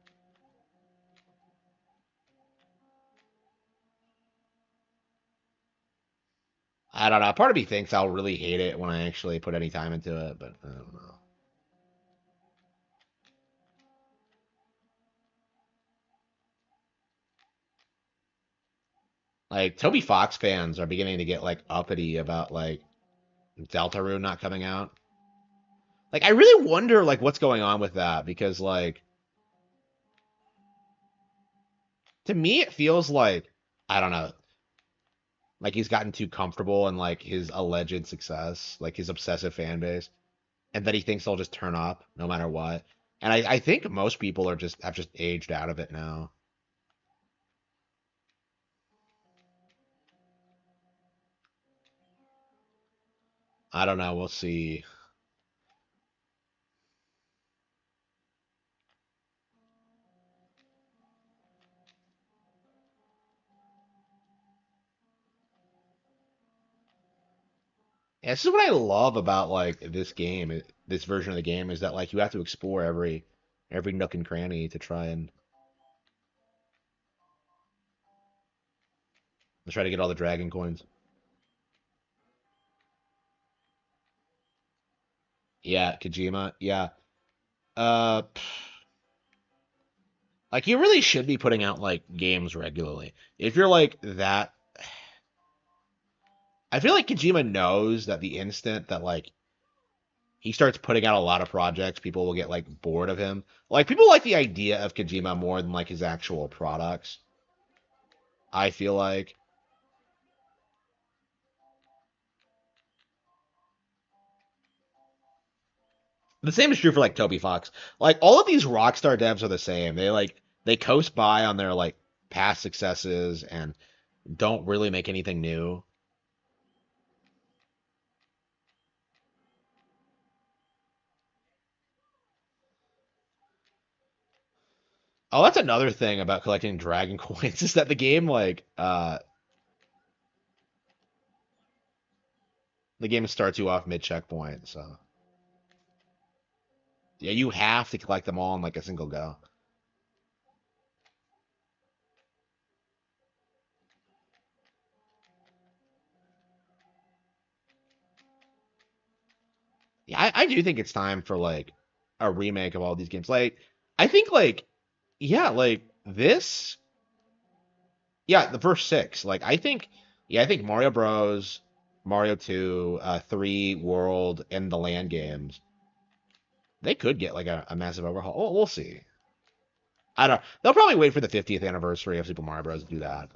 I don't know. Part of me thinks I'll really hate it when I actually put any time into it, but I don't know. Like Toby Fox fans are beginning to get like uppity about like Deltarune not coming out. Like I really wonder like what's going on with that because like to me it feels like I don't know, like he's gotten too comfortable in like his alleged success, like his obsessive fan base, and that he thinks they'll just turn up no matter what. And I think most people are just have just aged out of it now. I don't know. We'll see. And this is what I love about like this game, this version of the game is that like you have to explore every nook and cranny to try to get all the dragon coins. Yeah, Kojima. Yeah. Pff, like you really should be putting out like games regularly. If you're like that, I feel like Kojima knows that the instant that like he starts putting out a lot of projects, people will get like bored of him. Like people like the idea of Kojima more than like his actual products. I feel like the same is true for like Toby Fox. Like all of these Rockstar devs are the same. They coast by on their like past successes and don't really make anything new. Oh, that's another thing about collecting dragon coins is that the game the game starts you off mid checkpoint, so yeah, you have to collect them all in like a single go. Yeah, I do think it's time for like a remake of all these games. Like, I think like, yeah, like this, yeah, the first six. Like, I think Mario Bros, Mario 2, 3, World, and the land games, they could get like a massive overhaul. Oh, we'll see. I don't. They'll probably wait for the 50th anniversary of Super Mario Bros. To do that.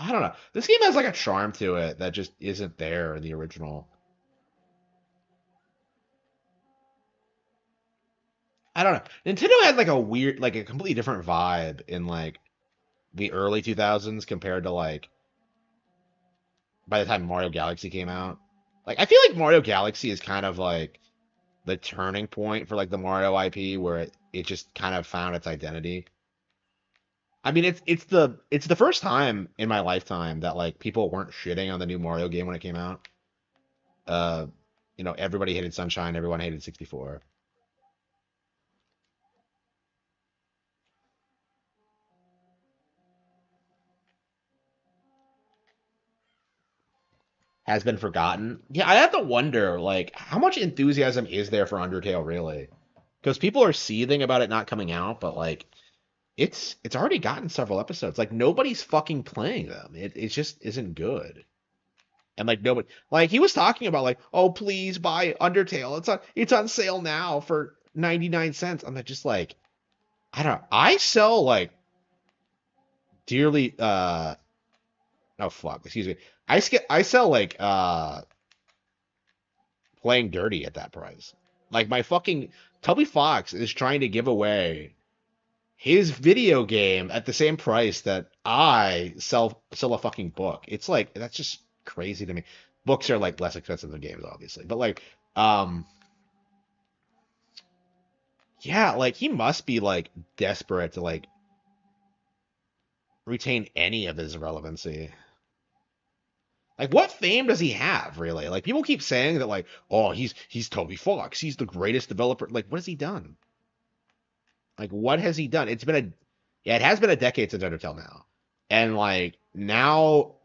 I don't know. This game has like a charm to it that just isn't there in the original. I don't know. Nintendo had like a weird, like a completely different vibe in like the early 2000s compared to like by the time Mario Galaxy came out. Like I feel like Mario Galaxy is kind of like the turning point for like the Mario IP where it just kind of found its identity. I mean it's the first time in my lifetime that like people weren't shitting on the new Mario game when it came out. Uh everybody hated Sunshine, everyone hated 64. Has been forgotten. Yeah, I have to wonder like how much enthusiasm is there for Undertale really? Because people are seething about it not coming out, but like it's already gotten several episodes. Like nobody's fucking playing them. It just isn't good. And like nobody like he was talking about like, oh please buy Undertale. It's on sale now for 99 cents. I'm just like, I don't know. I sell like dearly oh fuck, excuse me. I sell like playing dirty at that price. Like my fucking Tubby Fox is trying to give away his video game at the same price that I sell a fucking book. It's like that's just crazy to me. Books are like less expensive than games, obviously, but like, um, yeah, like he must be like desperate to like retain any of his relevancy. Like, what fame does he have, really? Like, people keep saying that, like, oh, he's Toby Fox, he's the greatest developer. Like, what has he done? Like, what has he done? Yeah, it has been a decade since Undertale now, and like now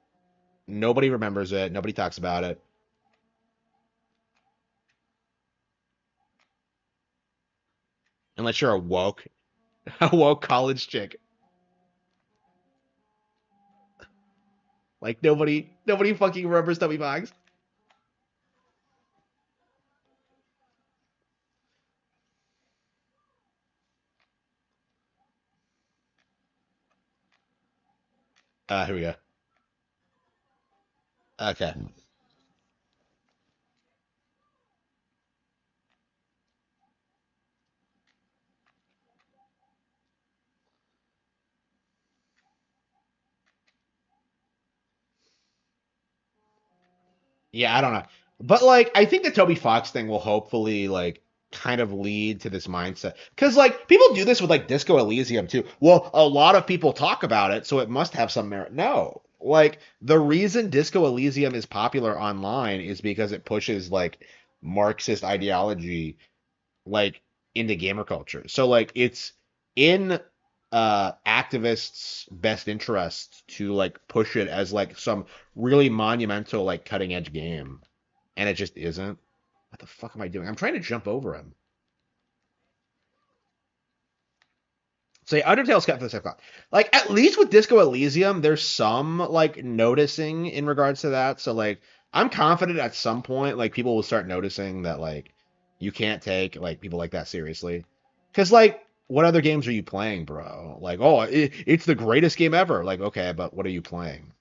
nobody remembers it, nobody talks about it. Unless you're a woke, a woke college chick. Like nobody fucking remembers Toby Fox. Here we go. Okay. Yeah, I don't know. But like I think the Toby Fox thing will hopefully like kind of lead to this mindset. Cause like people do this with like Disco Elysium too. Well, a lot of people talk about it, so it must have some merit. No. Like the reason Disco Elysium is popular online is because it pushes like Marxist ideology like into gamer culture. So like it's in activists' best interest to like push it as like some really monumental like cutting edge game. And it just isn't. What the fuck am I doing? I'm trying to jump over him. Say Undertale's got this I've. Like at least with Disco Elysium, there's some like noticing in regards to that. So like I'm confident at some point like people will start noticing that like you can't take like people like that seriously. Cause like what other games are you playing, bro? Like oh it's the greatest game ever. Like okay, but what are you playing?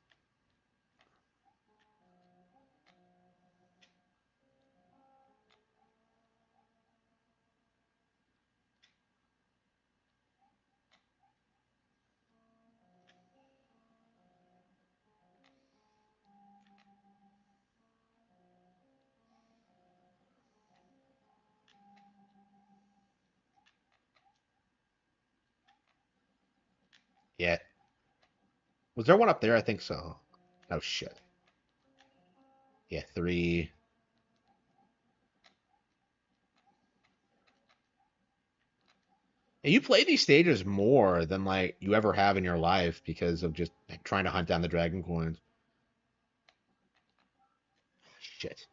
Yeah. Was there one up there? I think so. Oh shit. Yeah, three. And you play these stages more than like you ever have in your life because of just like, trying to hunt down the dragon coins. Shit.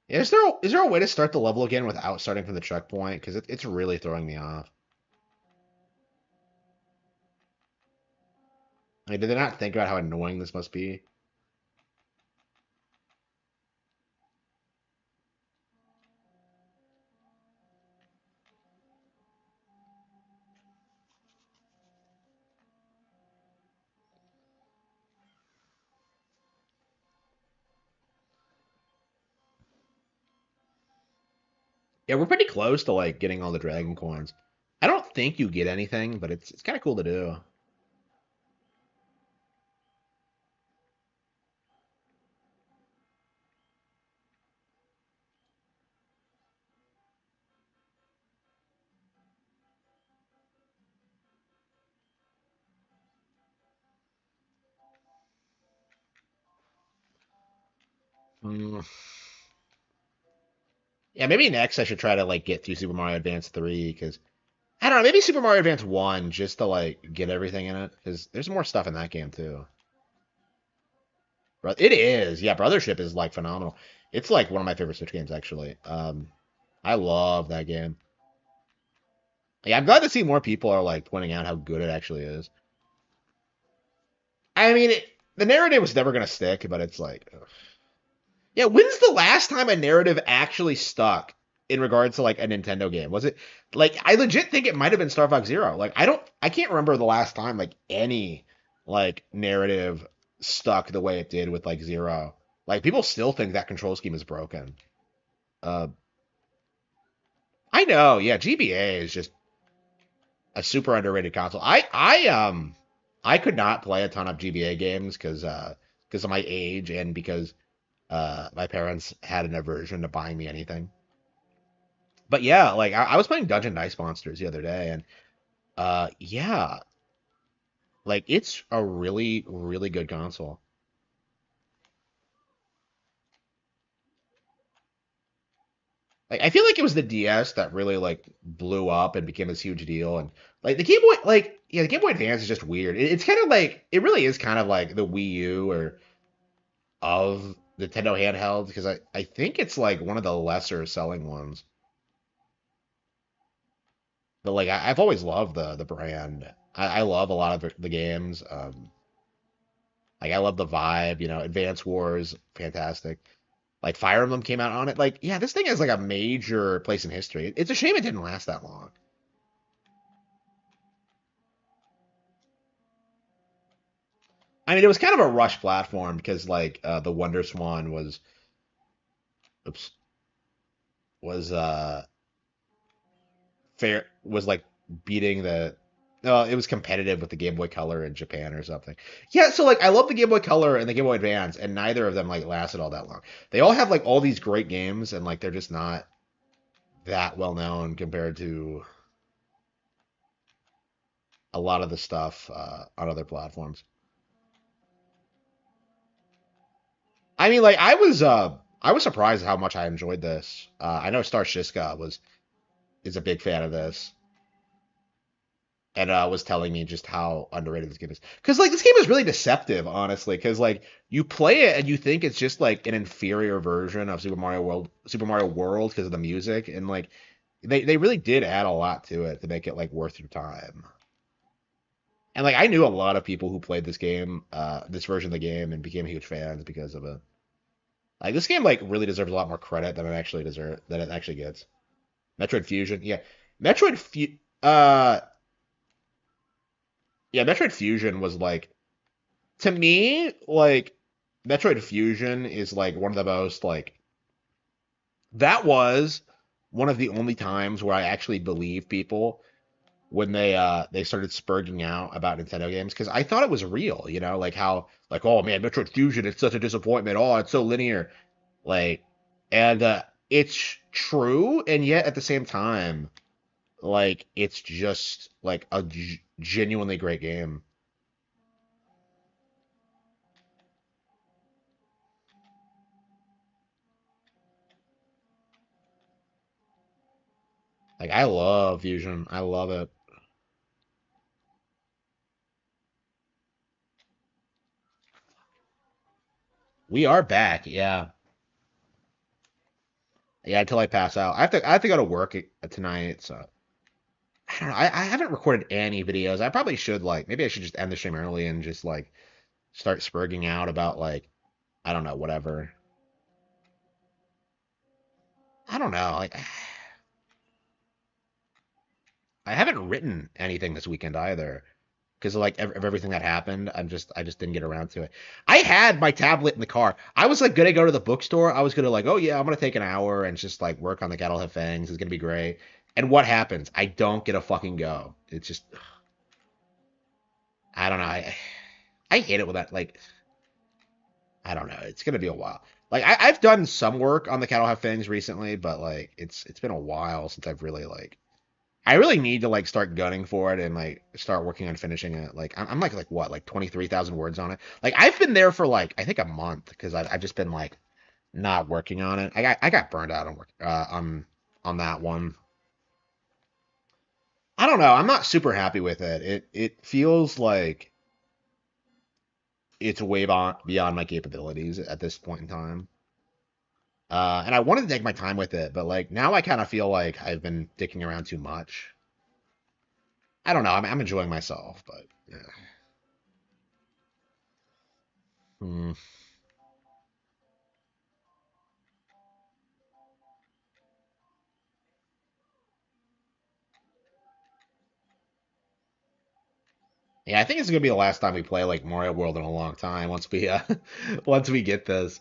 Is there a way to start the level again without starting from the checkpoint? Because it's really throwing me off. Like, did they not think about how annoying this must be? Yeah, we're pretty close to like getting all the dragon coins. I don't think you get anything, but it's kind of cool to do. Mm. Yeah, maybe next I should try to like get through Super Mario Advance 3 because I don't know, maybe Super Mario Advance 1 just to like get everything in it because there's more stuff in that game too. But it is. Yeah, Brothership is like phenomenal. It's like one of my favorite Switch games actually. I love that game. Yeah, I'm glad to see more people are like pointing out how good it actually is. I mean, the narrative was never gonna stick, but it's like, ugh. Yeah, when's the last time a narrative actually stuck in regards to like a Nintendo game? Was it like I legit think it might have been Star Fox Zero. Like I can't remember the last time like any like narrative stuck the way it did with like Zero. Like people still think that control scheme is broken. Uh, I know, yeah, GBA is just a super underrated console. I could not play a ton of GBA games because of my age and because my parents had an aversion to buying me anything. But yeah, like I was playing Dungeon Dice Monsters the other day, and yeah, like it's a really really good console. Like I feel like it was the DS that really like blew up and became this huge deal, and like the Game Boy, like yeah, the Game Boy Advance is just weird. It's kind of like it really is kind of like the Wii U or of Nintendo handheld because I think it's like one of the lesser selling ones. But like I've always loved the brand. I love a lot of the games. Like I love the vibe. You know, Advance Wars, fantastic. Like Fire Emblem came out on it. Like yeah, this thing has like a major place in history. It's a shame it didn't last that long. I mean, it was kind of a rush platform because like the Wonder Swan oops, was fair was like beating the it was competitive with the Game Boy Color in Japan or something. Yeah, so like I love the Game Boy Color and the Game Boy Advance, and neither of them like lasted all that long. They all have like all these great games, and like they're just not that well known compared to a lot of the stuff on other platforms. I mean, like I was surprised at how much I enjoyed this. I know Star Shiska was is a big fan of this. And was telling me just how underrated this game is. Because like this game is really deceptive, honestly. Because like you play it and you think it's just like an inferior version of Super Mario World because of the music, and like they really did add a lot to it to make it like worth your time. And like I knew a lot of people who played this game, this version of the game, and became huge fans because of it. Like this game like really deserves a lot more credit than it actually gets. Metroid Fusion, yeah, Metroid Fu- uh yeah, Metroid Fusion was like to me, like Metroid Fusion is like one of the most like that was one of the only times where I actually believe people when they started spurging out about Nintendo games because I thought it was real, you know, like how like oh man, Metroid Fusion, it's such a disappointment. Oh, it's so linear, like, and it's true, and yet at the same time, like it's just like a genuinely great game. Like I love Fusion, I love it. We are back, yeah. Yeah, until I pass out. I have to go to work tonight, so I don't know. I haven't recorded any videos. I probably should like maybe I should just end the stream early and just like start spurging out about like I don't know, whatever. I don't know. Like I haven't written anything this weekend either. because of like of everything that happened. I just didn't get around to it. I had my tablet in the car. I was like gonna go to the bookstore. I was gonna like, oh yeah, I'm gonna take an hour and just like work on the Cattle Have Fangs. It's gonna be great. And what happens? I don't get a fucking go. It's just I don't know. I hate it with that. Like I don't know. It's gonna be a while. Like I've done some work on the Cattle Have Fangs recently, but like it's been a while since I've really like I really need to like start gunning for it and like start working on finishing it. Like I'm like what like 23,000 words on it. Like I've been there for like I think a month because I've just been like not working on it. I got burned out on work on that one. I don't know. I'm not super happy with it. It feels like it's way beyond my capabilities at this point in time. And I wanted to take my time with it, but like now I kind of feel like I've been dicking around too much. I don't know. I'm enjoying myself, but yeah. Hmm. Yeah, I think it's gonna be the last time we play like Mario World in a long time. Once we once we get this,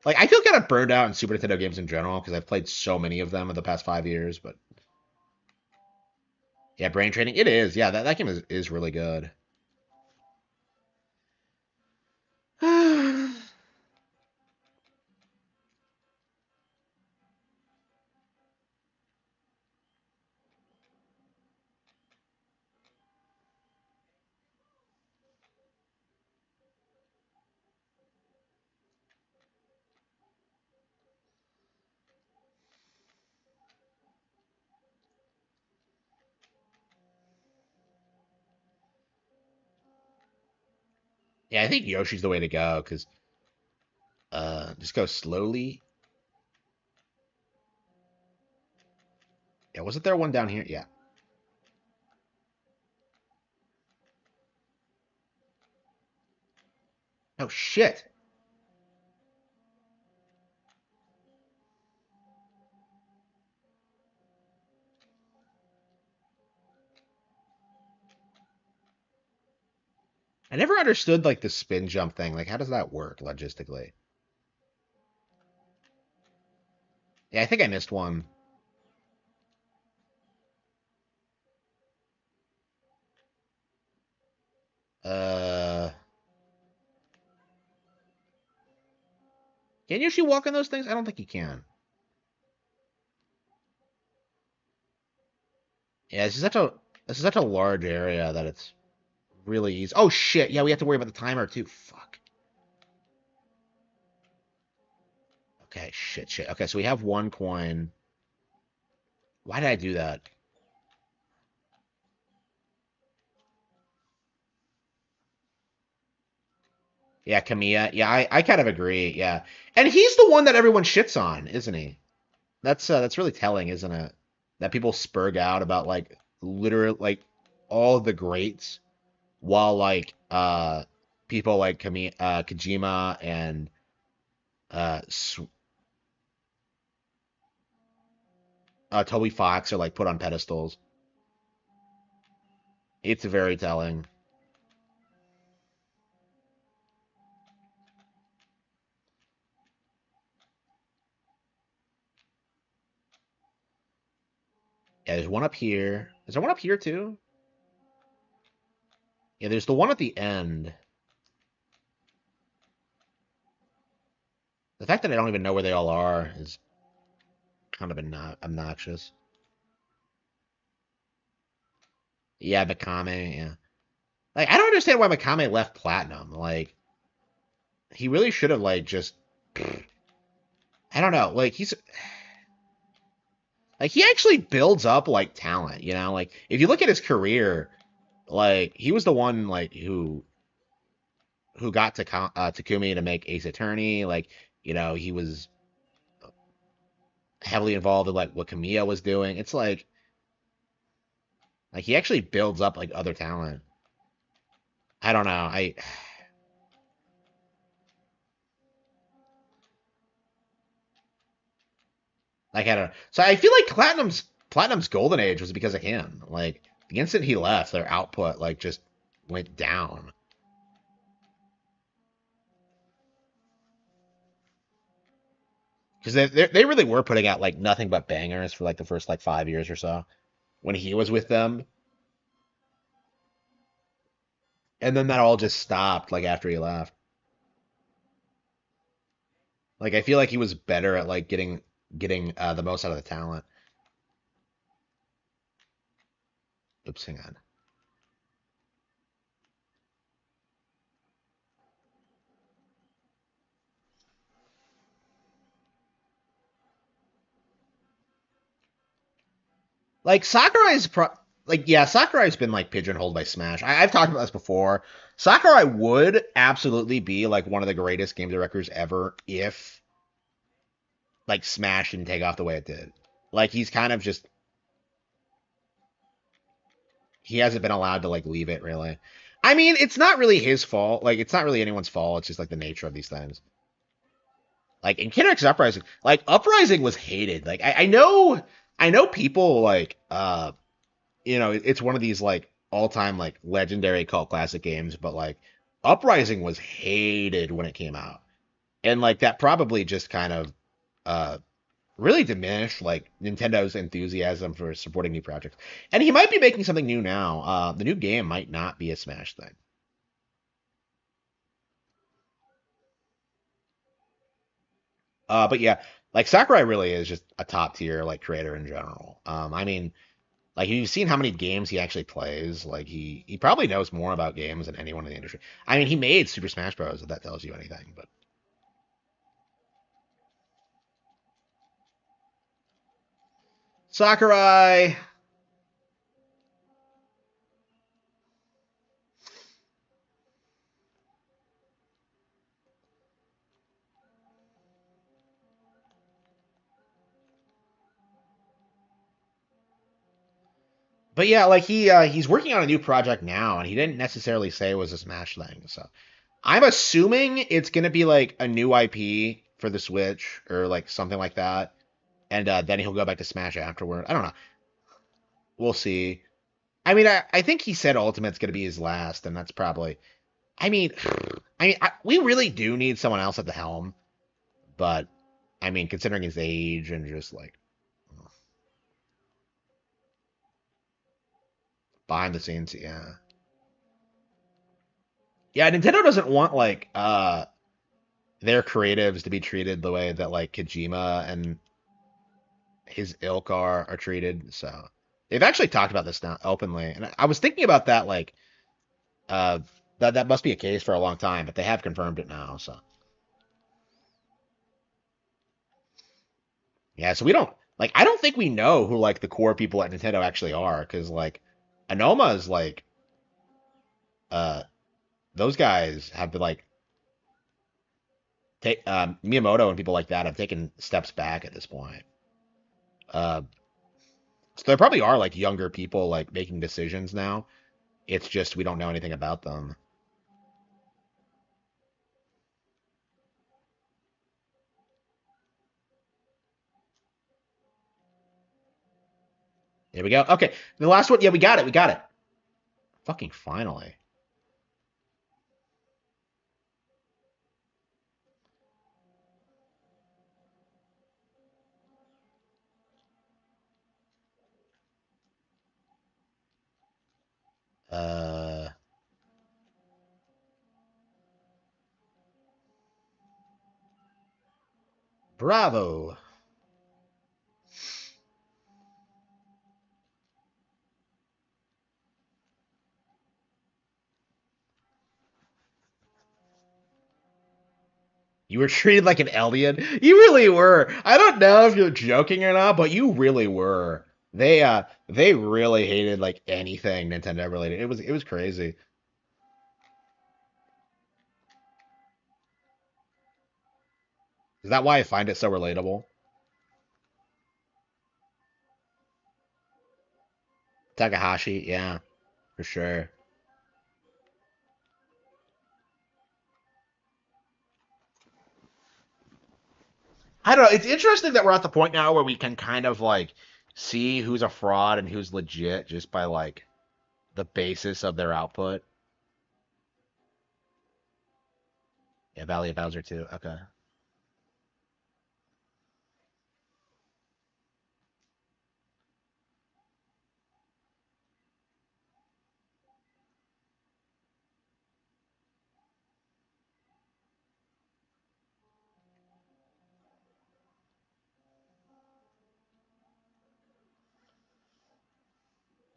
like I feel kind of burned out in Super Nintendo games in general because I've played so many of them in the past 5 years. But yeah, brain training it is. Yeah, that game is really good. Yeah, I think Yoshi's the way to go because just go slowly. Yeah, wasn't there one down here? Yeah. Oh shit. I never understood like the spin jump thing. Like, how does that work logistically? Yeah, I think I missed one. Uh, can Yoshi walk on those things? I don't think he can. Yeah, this is such a large area that it's really easy. Oh shit! Yeah, we have to worry about the timer too. Fuck. Okay, shit. Okay, so we have one coin. Why did I do that? Yeah, Kamiya. Yeah, I kind of agree. Yeah, and he's the one that everyone shits on, isn't he? That's really telling, isn't it? That people spurg out about like literally like all the greats, while like people like Kojima and uh S- Toby Fox are like put on pedestals. It's very telling. Yeah, there's one up here. Is there one up here too? Yeah, there's the one at the end. The fact that I don't even know where they all are is kind of obnoxious. Yeah, Mikame. Yeah, like I don't understand why Mikame left Platinum. Like he really should have like just. I don't know. Like he actually builds up like talent. You know, like if you look at his career, like he was the one like who got to Takumi to make Ace Attorney. Like you know he was heavily involved in like what Kamiya was doing. It's like he actually builds up like other talent. I don't know. I don't know. So I feel like Platinum's golden age was because of him. Like the instant he left, their output like just went down. Because they really were putting out like nothing but bangers for like the first like 5 years or so when he was with them, and then that all just stopped like after he left. Like I feel like he was better at like getting the most out of the talent. Oops, hang on. Like Sakurai's been like pigeonholed by Smash. I've talked about this before. Sakurai would absolutely be like one of the greatest game directors ever if like Smash didn't take off the way it did. Like he's kind of just he hasn't been allowed to like leave it really. I mean, it's not really his fault. Like it's not really anyone's fault. It's just like the nature of these things. Like in Kid X Uprising, like Uprising was hated. Like I know people like it's one of these like all-time like legendary cult classic games, but like Uprising was hated when it came out. And like that probably just kind of uh really diminished like Nintendo's enthusiasm for supporting new projects. And he might be making something new now. The new game might not be a Smash thing. But yeah, like Sakurai really is just a top tier like creator in general. I mean, like you've seen how many games he actually plays. Like he probably knows more about games than anyone in the industry. I mean, he made Super Smash Bros. If that tells you anything. But Sakurai. But yeah, like he's working on a new project now, and he didn't necessarily say it was a Smash thing. So I'm assuming it's gonna be like a new IP for the Switch or like something like that, and then he'll go back to Smash afterward. I don't know. We'll see. I mean, I think he said Ultimate's gonna be his last, and that's probably. I mean, we really do need someone else at the helm, but I mean, considering his age and just like behind the scenes, yeah, yeah, Nintendo doesn't want like their creatives to be treated the way that like Kojima and his ilk are treated. So they've actually talked about this now openly, and I was thinking about that like uh that must be a case for a long time, but they have confirmed it now. So yeah, so we don't like I don't think we know who like the core people at Nintendo actually are because like Anoma is like uh those guys have been like take Miyamoto and people like that have taken steps back at this point. Uh, so there probably are like younger people like making decisions now. It's just we don't know anything about them. Here we go. Okay, the last one. Yeah, we got it. We got it. Fucking finally. Uh, bravo. You were treated like an alien. You really were. I don't know if you're joking or not, but you really were. They really hated like anything Nintendo related. It was crazy. Is that why I find it so relatable? Takahashi, yeah, for sure. I don't know. It's interesting that we're at the point now where we can kind of like see who's a fraud and who's legit just by like the basis of their output. Yeah, Valley of Bowser too. Okay.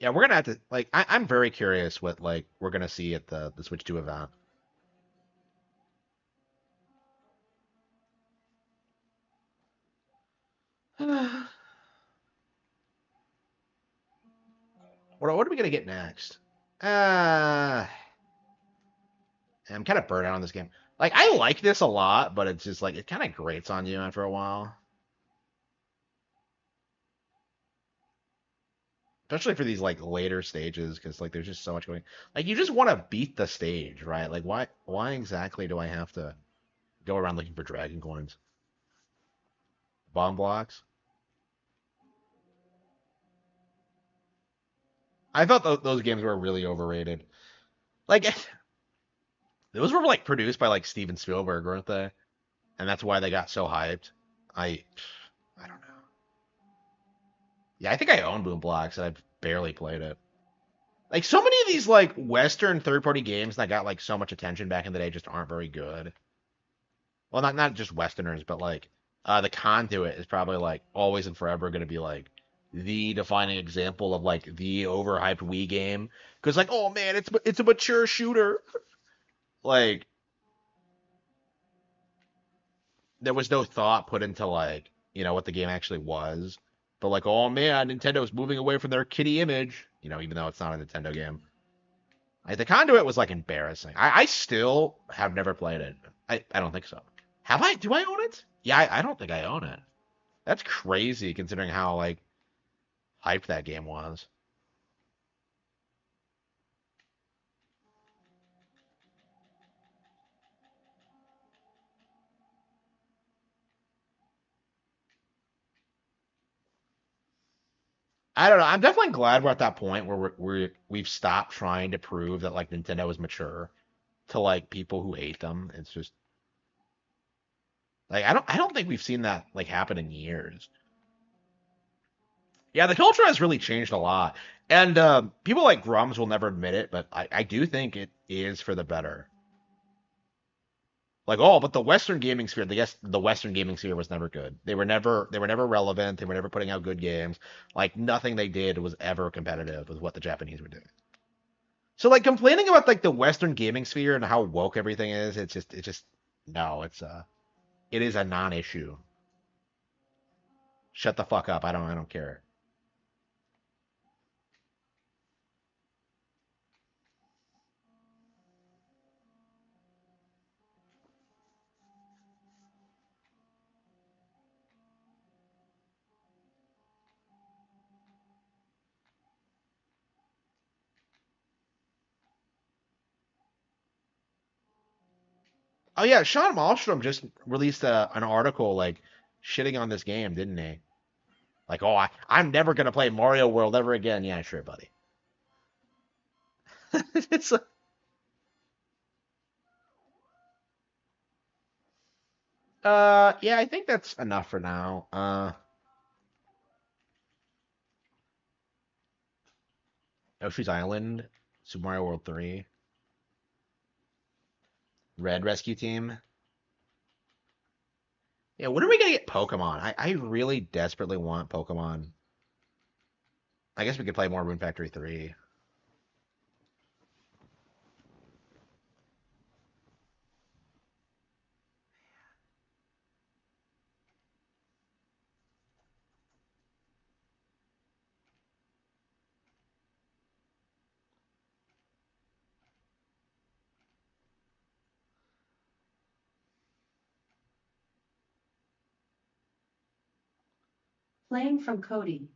Yeah, we're gonna have to like. I'm very curious what like we're gonna see at the Switch 2 event. What are we gonna get next? Uh, I'm kind of burnt out on this game. Like I like this a lot, but it's just like it kind of grates on you after a while, especially for these like later stages, because like there's just so much going. Like you just want to beat the stage, right? Like why exactly do I have to go around looking for dragon coins, bomb blocks? I thought those games were really overrated. Like those were like produced by like Steven Spielberg, weren't they? And that's why they got so hyped. I I don't know. Yeah, I think I own Boom Blocks and I've barely played it. Like so many of these like Western third-party games that got like so much attention back in the day just aren't very good. Well, not just Westerners, but like the Conduit is probably like always and forever going to be like the defining example of like the overhyped Wii game because like oh man, it's a mature shooter. Like there was no thought put into like what the game actually was. But like oh man, Nintendo's moving away from their kitty image. Even though it's not a Nintendo game. Like, the Conduit was like embarrassing. I still have never played it. I don't think so. Have I? Do I own it? Yeah, I don't think I own it. That's crazy considering how like hyped that game was. I don't know. I'm definitely glad we're at that point where we've stopped trying to prove that like Nintendo is mature to like people who hate them. It's just like I don't think we've seen that like happen in years. Yeah, the culture has really changed a lot, and people like Grums will never admit it, but I do think it is for the better. Like, oh, but the Western gaming sphere, I guess the Western gaming sphere was never good. They were never relevant. They were never putting out good games. Like nothing they did was ever competitive with what the Japanese were doing. So like complaining about like the Western gaming sphere and how woke everything is, it's just no, it is a non-issue. Shut the fuck up. I don't care. Oh yeah, Sean Malmstrom just released an article like shitting on this game, didn't he? Like, oh, I'm never gonna play Mario World ever again. Yeah, sure, buddy. It's yeah, I think that's enough for now. Yoshi's Island, Super Mario World 3, Red Rescue Team. Yeah, when are we gonna get Pokemon? I really desperately want Pokemon. I guess we could play more Rune Factory 3. Playing from Cody.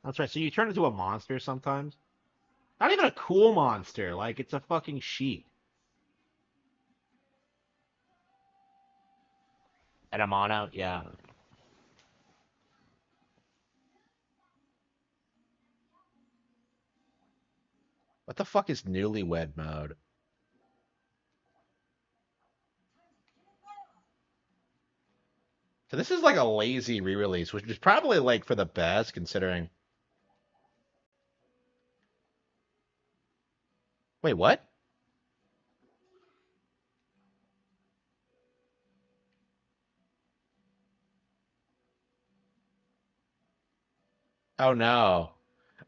That's right. So you turn into a monster sometimes. Not even a cool monster. Like it's a fucking sheep. And a mono. Yeah. What the fuck is newlywed mode? So this is like a lazy re-release, which is probably like for the best considering. Wait, what? Oh no.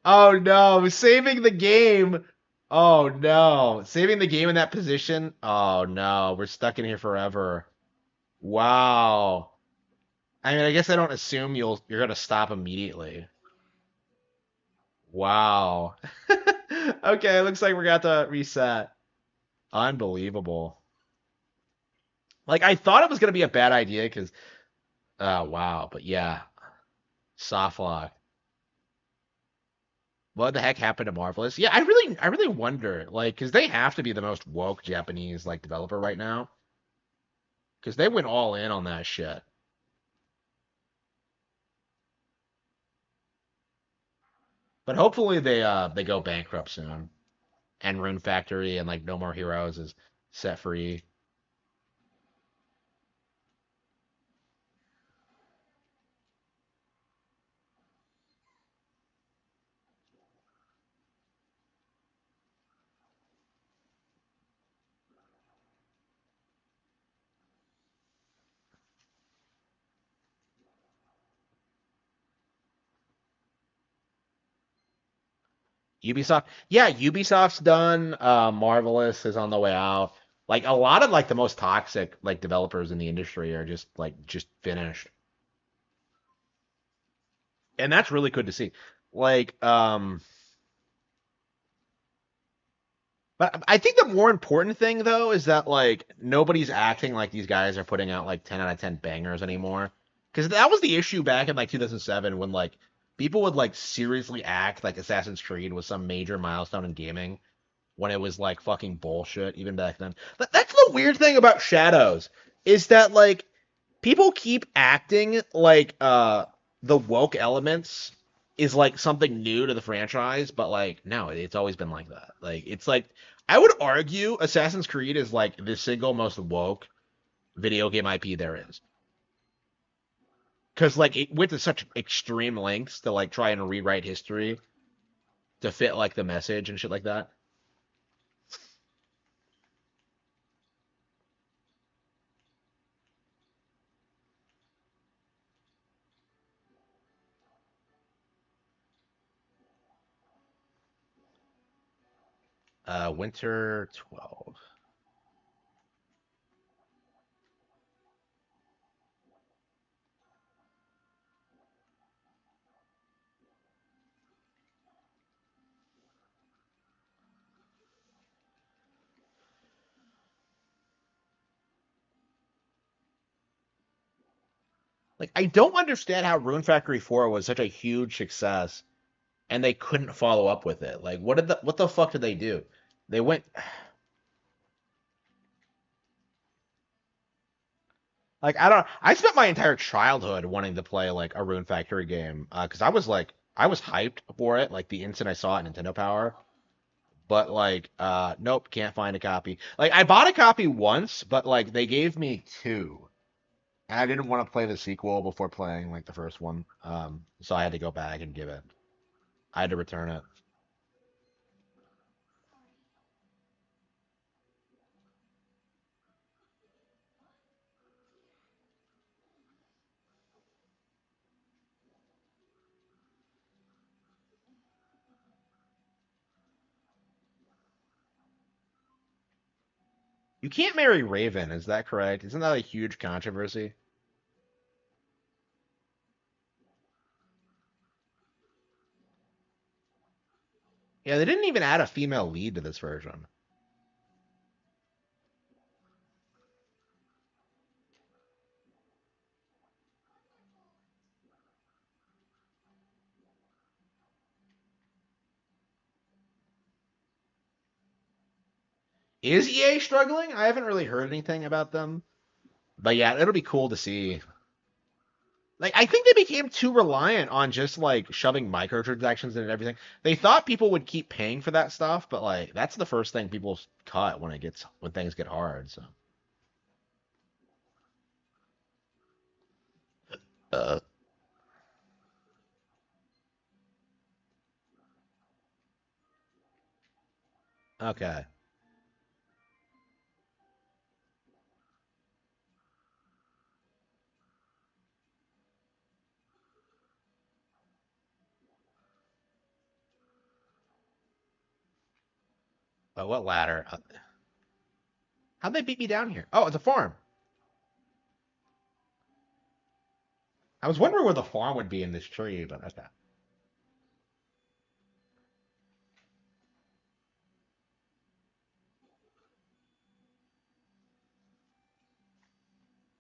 Oh no, saving the game. Oh no, saving the game in that position. Oh no, we're stuck in here forever. Wow. I mean, I guess I don't assume you're gonna stop immediately. Wow. Okay, looks like we're gonna have to reset. Unbelievable. Like I thought it was gonna be a bad idea because oh wow, but yeah, soft lock. What the heck happened to Marvelous? Yeah, I really wonder, like, because they have to be the most woke Japanese like developer right now, because they went all in on that shit. But hopefully they go bankrupt soon, and Rune Factory and like No More Heroes is set free. Ubisoft, yeah, Ubisoft's done. Marvelous is on the way out. Like a lot of like the most toxic like developers in the industry are just finished, and that's really good to see. Like, but I think the more important thing though is that like nobody's acting like these guys are putting out like 10 out of 10 bangers anymore. Because that was the issue back in like 2007 when like people would like seriously act like Assassin's Creed was some major milestone in gaming when it was like fucking bullshit even back then. But that's the weird thing about Shadows is that like people keep acting like the woke elements is like something new to the franchise, but like no, it's always been like that. Like it's like I would argue Assassin's Creed is like the single most woke video game IP there is. Cause like it went to such extreme lengths to like try and rewrite history to fit like the message and shit like that. Winter 12. Like I don't understand how Rune Factory 4 was such a huge success and they couldn't follow up with it. Like what the fuck did they do? They went like I spent my entire childhood wanting to play like a Rune Factory game because I was hyped for it like the instant I saw it Nintendo Power. But like nope, can't find a copy. Like I bought a copy once, but like they gave me two. And I didn't want to play the sequel before playing like the first one. So I had to go back and give it. I had to return it. You can't marry Raven, is that correct? Isn't that a huge controversy? Yeah, they didn't even add a female lead to this version. Is EA struggling? I haven't really heard anything about them. But yeah, it'll be cool to see. Like, I think they became too reliant on just like shoving microtransactions and everything. They thought people would keep paying for that stuff, but like that's the first thing people cut when things get hard. So. Uh, okay. But what ladder? How'd they beat me down here? Oh, it's a farm. I was wondering where the farm would be in this tree, but okay.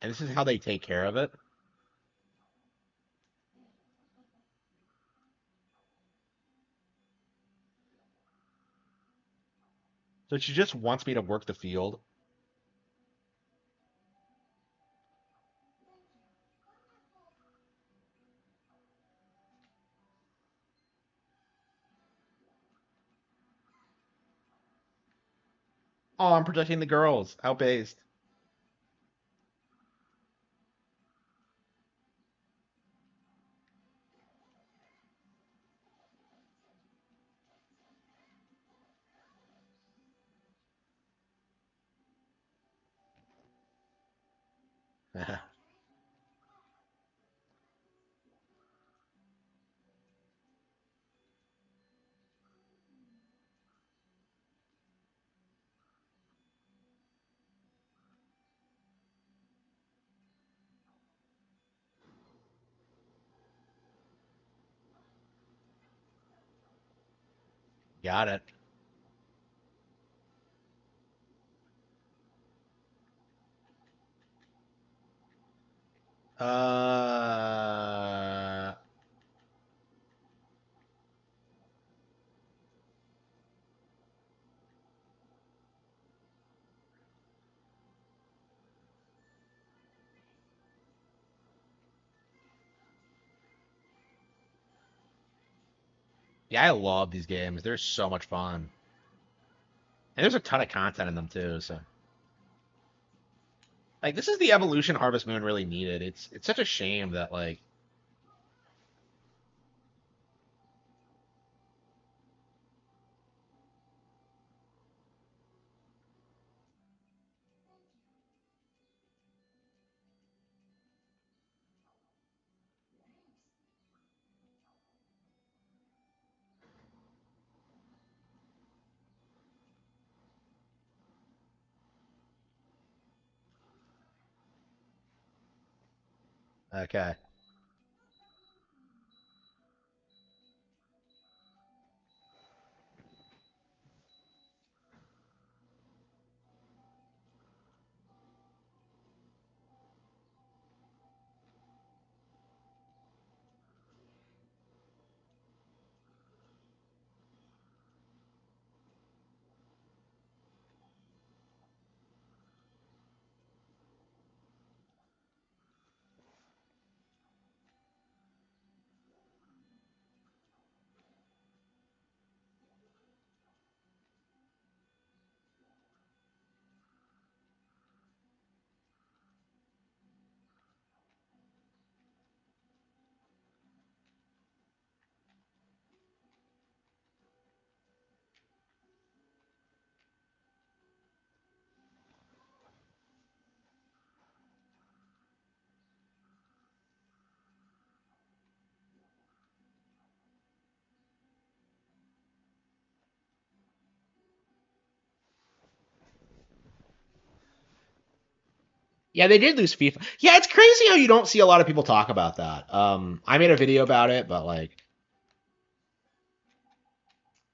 And this is how they take care of it. So she just wants me to work the field. Oh, I'm protecting the girls. Outbased. Got it. Uh, yeah, I love these games. They're so much fun. And there's a ton of content in them too, so like this is the evolution Harvest Moon really needed. It's such a shame that like okay. Yeah, they did lose FIFA. Yeah, it's crazy how you don't see a lot of people talk about that. I made a video about it, but like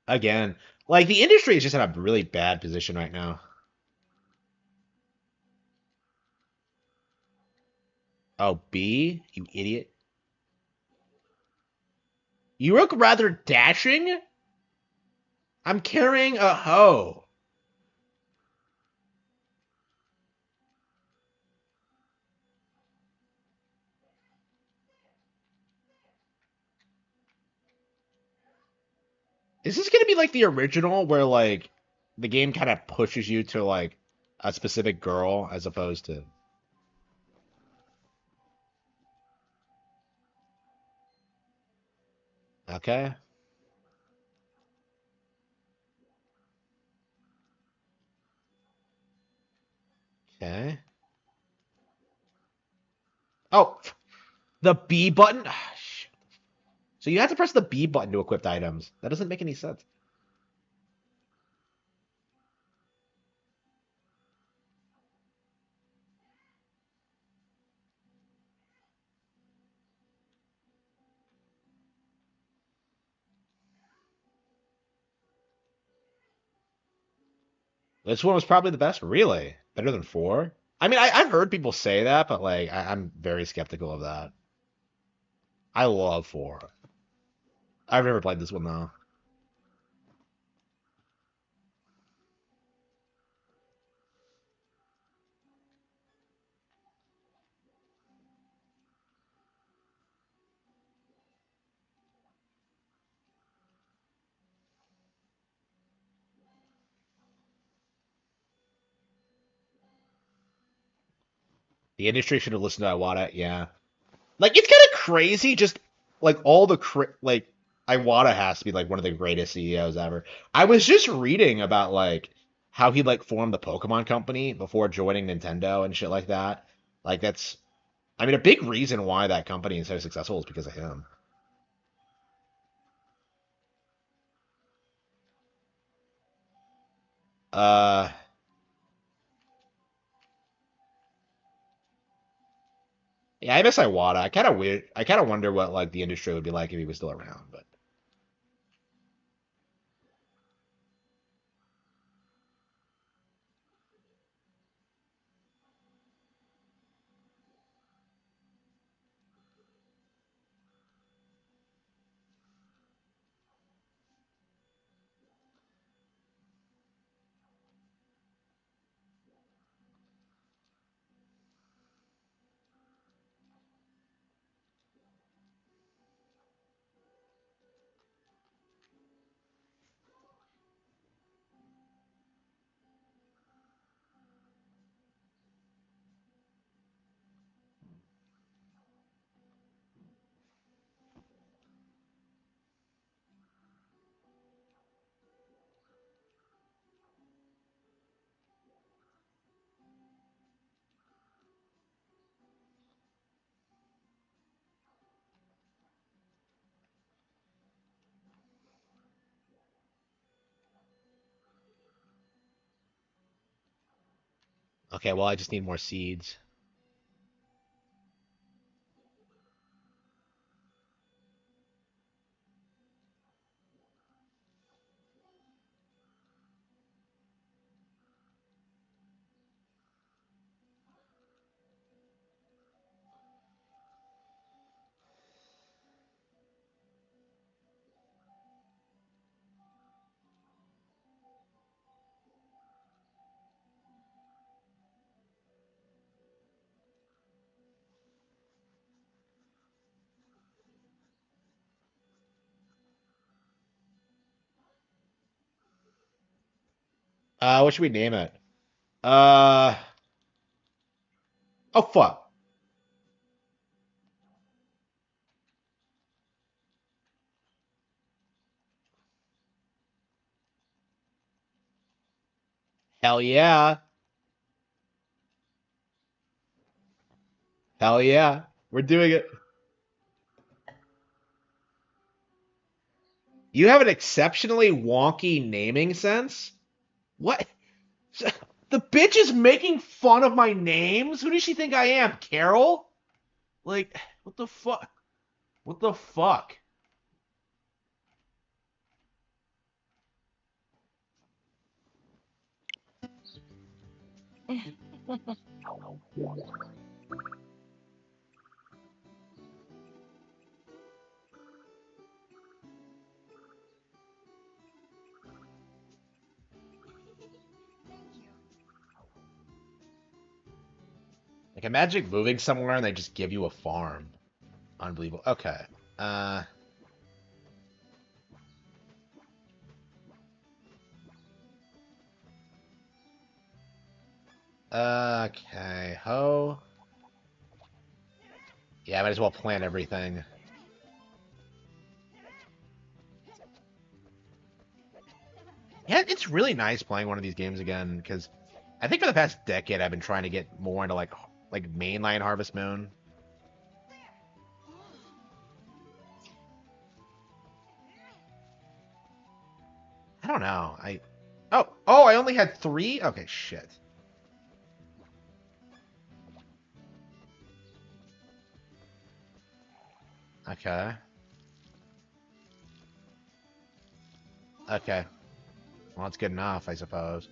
again, like the industry is just in a really bad position right now. Oh, B, you idiot. You look rather dashing. I'm carrying a hoe. Is this gonna be like the original where like the game kind of pushes you to like a specific girl as opposed to okay, okay. Oh, the B button. Ah, so you have to press the B button to equip items. That doesn't make any sense. This one was probably the best, really. Better than four. I mean, I've heard people say that, but like I'm very skeptical of that. I love four. I've never played this one though. The industry should have listened to Iwata. Yeah, like it's kind of crazy. Just like all the like Iwata has to be like one of the greatest CEOs ever. I was just reading about like how he like formed the Pokemon company before joining Nintendo and shit like that. Like that's, I mean, a big reason why that company is so successful is because of him. Uh, yeah, I miss Iwata. I kind of weird. I kind of wonder what like the industry would be like if he was still around. But okay, well, I just need more seeds. What should we name it? Uh, oh fuck. Hell yeah. Hell yeah. We're doing it. You have an exceptionally wonky naming sense? What? The bitch is making fun of my names? Who does she think I am? Carol? Like, what the fuck? What the fuck? Like, imagine moving somewhere and they just give you a farm. Unbelievable. Okay. Uh, Okay, ho. Yeah, I might as well plant everything. Yeah, it's really nice playing one of these games again because I think for the past decade I've been trying to get more into like mainline Harvest Moon. I don't know. Oh, I only had 3? Okay, shit. Okay. Okay. Well, that's good enough, I suppose.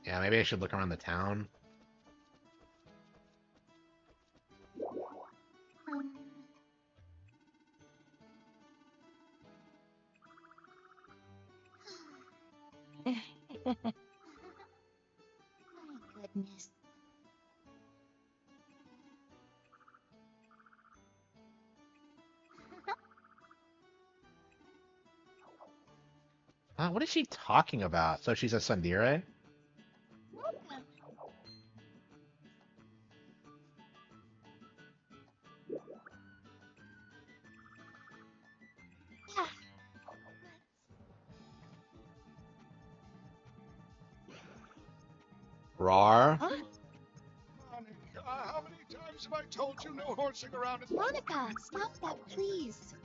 Yeah, maybe I should look around the town. Goodness. What is she talking about? So she's a Sundere? Yeah. Rar? Huh? Honey, how many times have I told you no horsing around? Monica, stop that, please.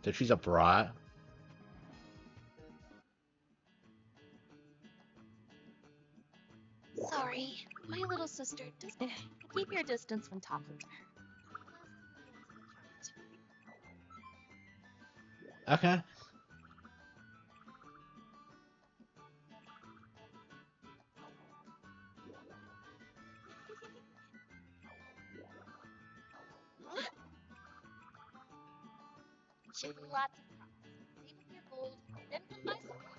So she's a brat? Sorry, my little sister does. Keep your distance from talking to her. Okay. Shoot lots of props. Save up your gold, then come buy some more.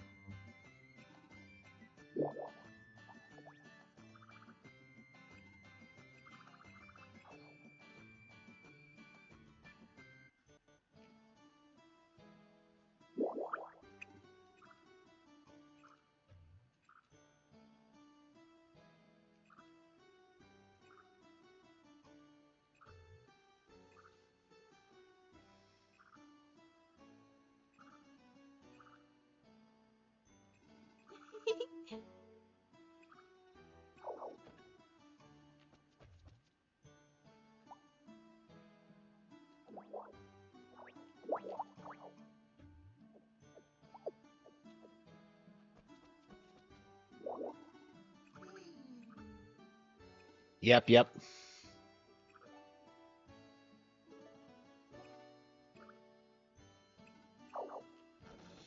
Yep.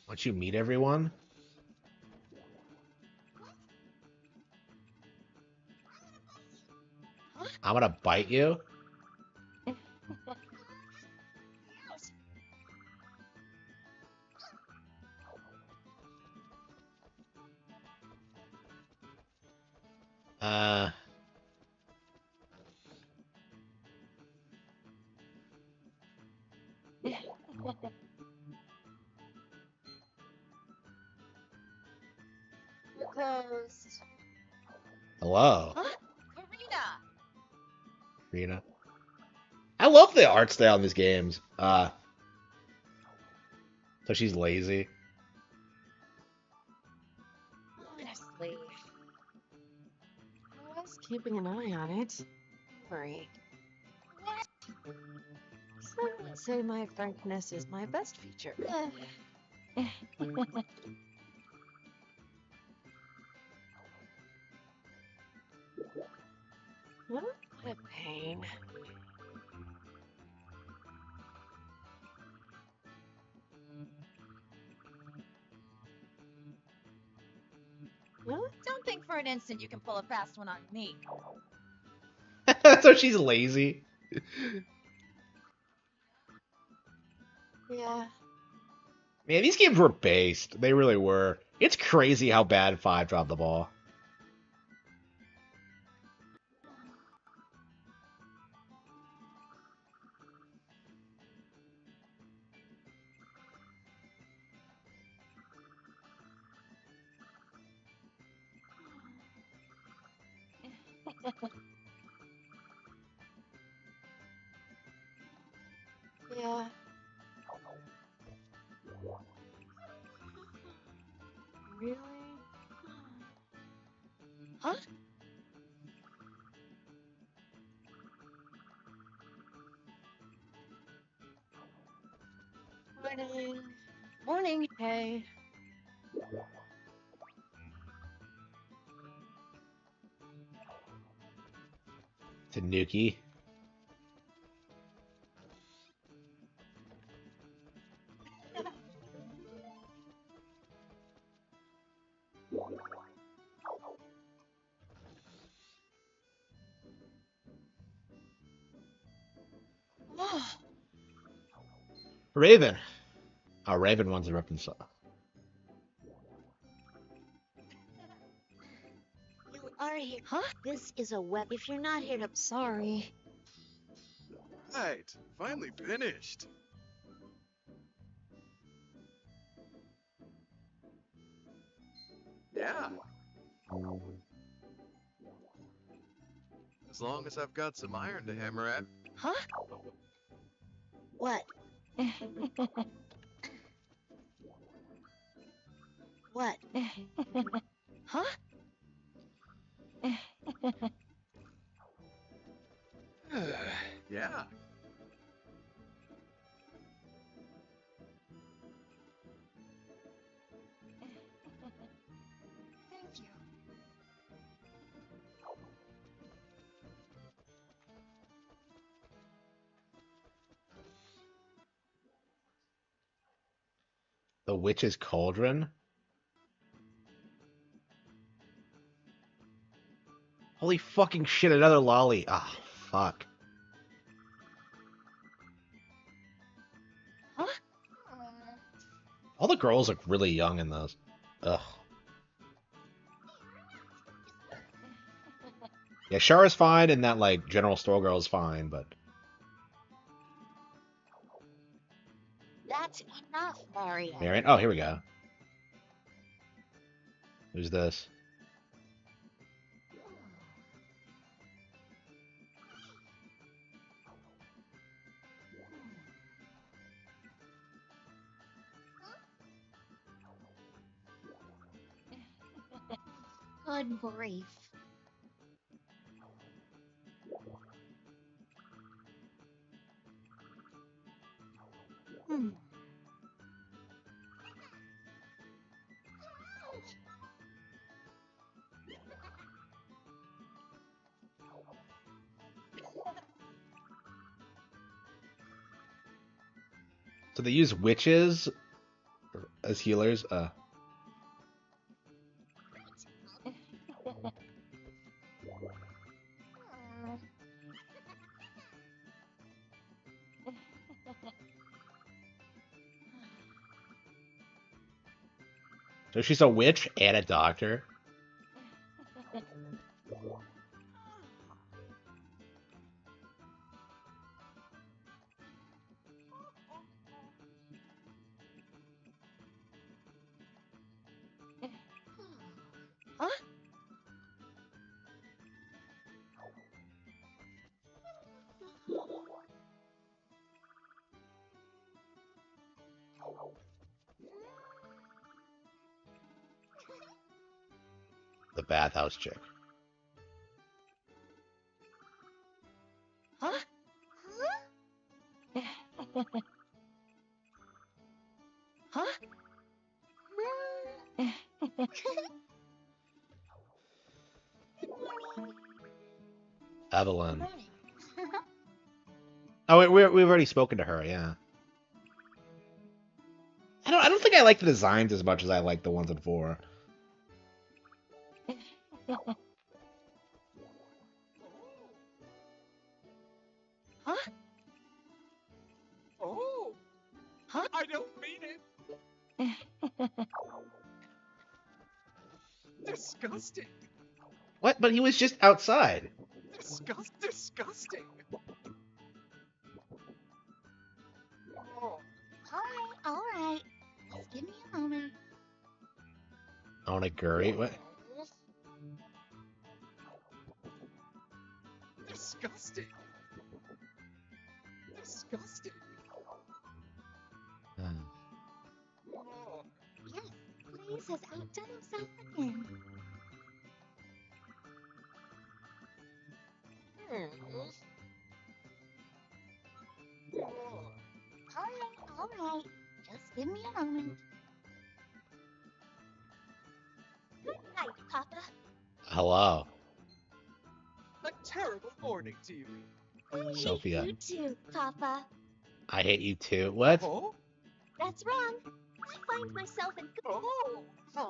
Once you meet everyone, I'm gonna bite you. Uh, Toast. hello, Huh? Karina! Rena. I love the art style in these games. So she's lazy. Honestly. I was keeping an eye on it. Don't worry. What? Some would say my frankness is my best feature. What a pain. Huh? Don't think for an instant you can pull a fast one on me. So she's lazy. Yeah. Man, these games were based. They really were. It's crazy how bad 5 dropped the ball. Yeah. Really? Huh? Morning. Morning. Hey. Tanuki. Raven. Oh, Raven wants a reference. You are here. Huh? This is a web. If you're not here to. Sorry. Right. Finally finished. Yeah. As long as I've got some iron to hammer at. Huh? What? What? Huh? Yeah. Thank you. The Witch's Cauldron? Holy fucking shit, another lolly. Ah, fuck. Huh? All the girls look really young in those. Ugh. Yeah, Shara's fine, and that, like, general store girl is fine, but... That's enough, Mario. Marion? Oh, here we go. Who's this? Good grief. Hmm. So they use witches as healers? So she's a witch and a doctor? Huh? The bathhouse chick. Huh? Huh? Evelyn. Oh, wait, we've already spoken to her, yeah. I don't think I like the designs as much as I like the ones in 4. Huh? Oh, Huh? I don't mean it. Disgusting. What? But he was just outside. Disgusting. Oh, All right. Just give me a moment. Onigiri? What? disgusting. Disgusting. Oh, Yes, Blaze has outdone himself again. oh. All right. Just give me a moment. Good night, Papa. Hello, A terrible morning to you. I hate Sophia. you too, Papa. I hate you too. What? Oh, That's wrong. I find myself in. oh. No,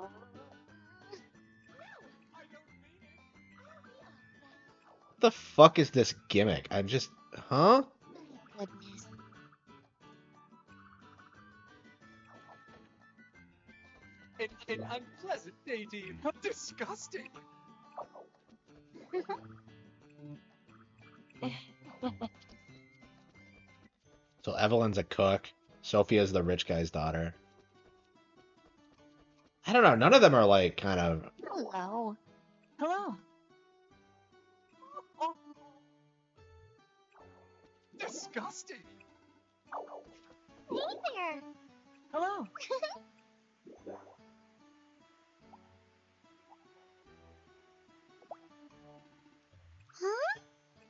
I don't mean it. I'll be off then. The fuck is this gimmick? I'm just. Huh? My goodness. An unpleasant day to you. Disgusting. So Evelyn's a cook. Sophia's the rich guy's daughter. I don't know. None of them are like kind of. Hello. Hello. Oh. Disgusting. Hey there. Hello. Huh?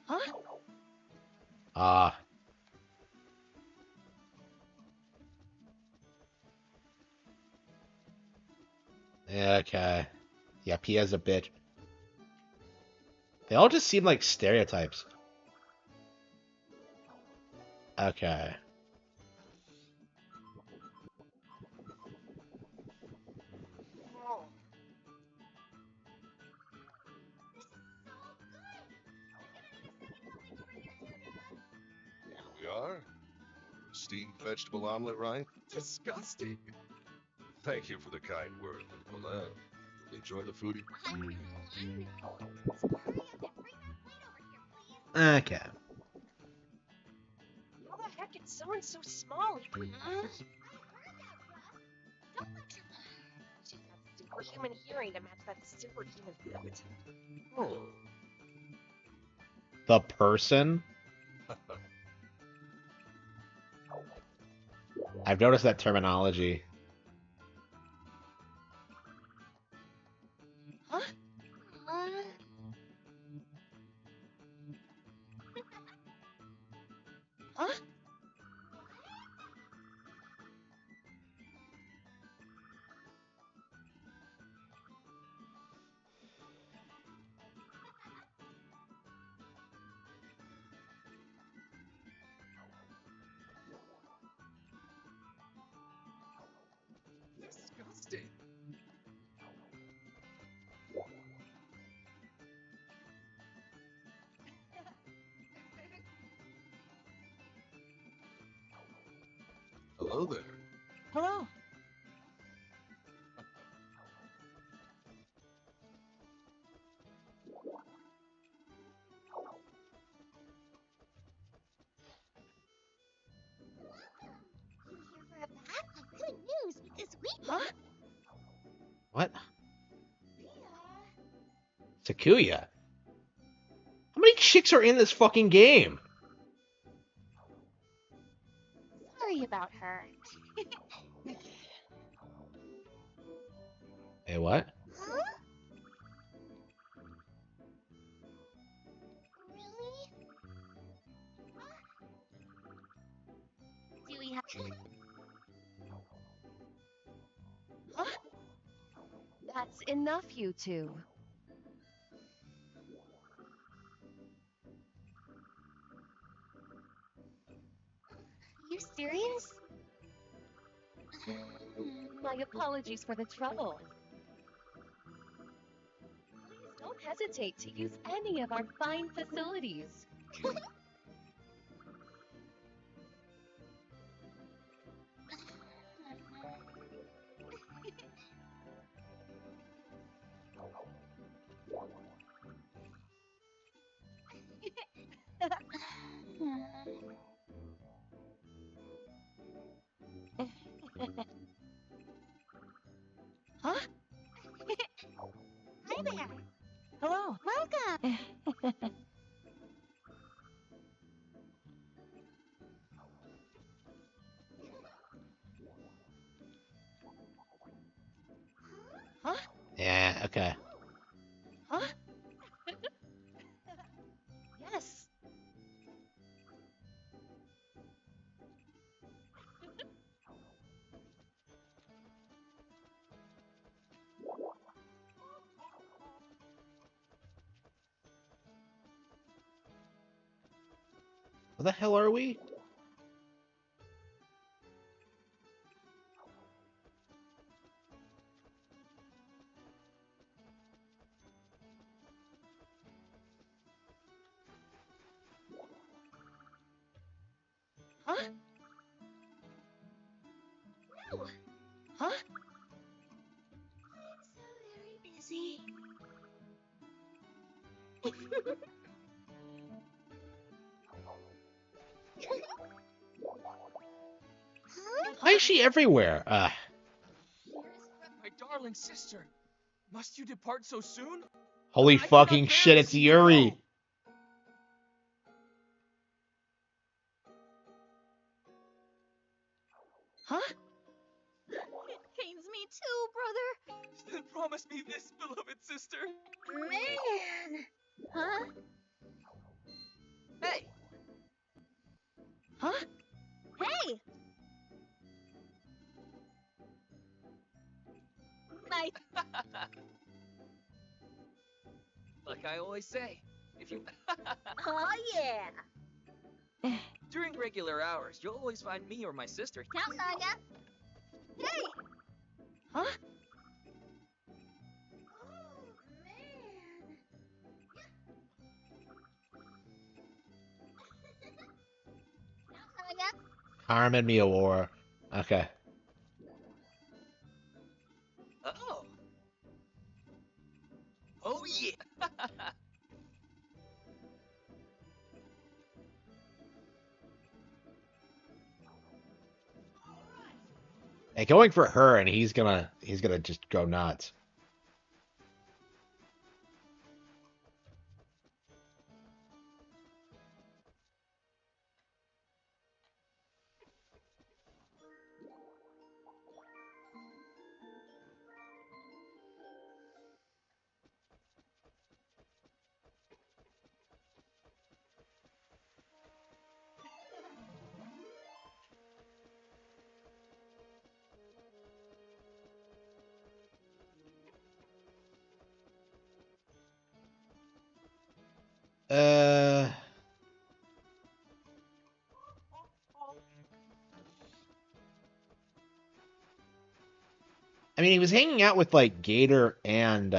Huh? Ah. Okay. Yeah, Pia's a bitch. They all just seem like stereotypes. Okay. Oh. This is so good. Here we are. Steamed vegetable omelet, right? Disgusting. Thank you for the kind word. Well, enjoy the food. I will. So hurry up and bring that plate over here, please. Okay. How the heck did someone so small? I heard that, Russ. Don't let him. She's got superhuman hearing to match that superhuman foot. Oh. The person? I've noticed that terminology. Huh? Uh, Huh? Disgusting. Hello there. Hello. you here for a bath? Good news. This week. Huh? What? Yeah. Takuya? How many chicks are in this fucking game? Sorry about her. Hey, what? Huh? Really? Do we have? Huh? That's enough, you two. You serious? My apologies for the trouble. Please don't hesitate to use any of our fine facilities. there. Hello. Welcome. Huh? Yeah, okay. Huh? Yes. Where the hell are we? Huh? No. Huh? So very busy. Huh? Why is she everywhere? My darling sister, must you depart so soon? Holy I cannot fucking bear shit, to it's see you Yuri. go. Huh? It pains me too, brother. Then promise me this, beloved sister. Man. Huh? Hey, Huh? Hey. My. like I always say, if you Oh yeah. during regular hours, you'll always find me or my sister. Count Naga. Hey. Huh? Oh man. Count Naga. Harman me a war. Okay. Oh. Oh yeah. Hey, going for her and he's gonna just go nuts. Uh I mean he was hanging out with like Gator and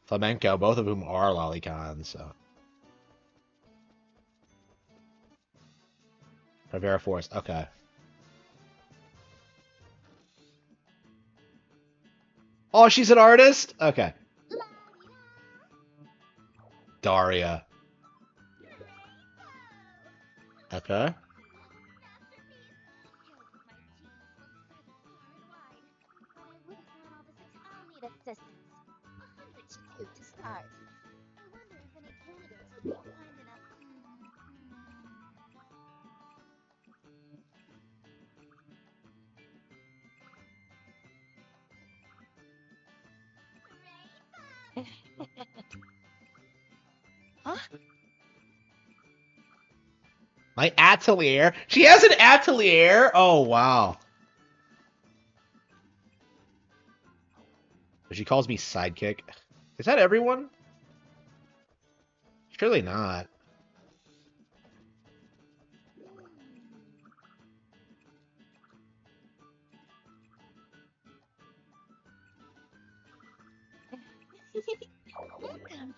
Flamenco, both of whom are lolicons, so Rivera Forest, okay. Oh, she's an artist? Okay. Daria. Okay. Assistance. 100 should do to start. I wonder if any candidates would be kind enough. Huh? My atelier? She has an atelier? Oh wow. She calls me sidekick. Is that everyone? Surely not. Welcome.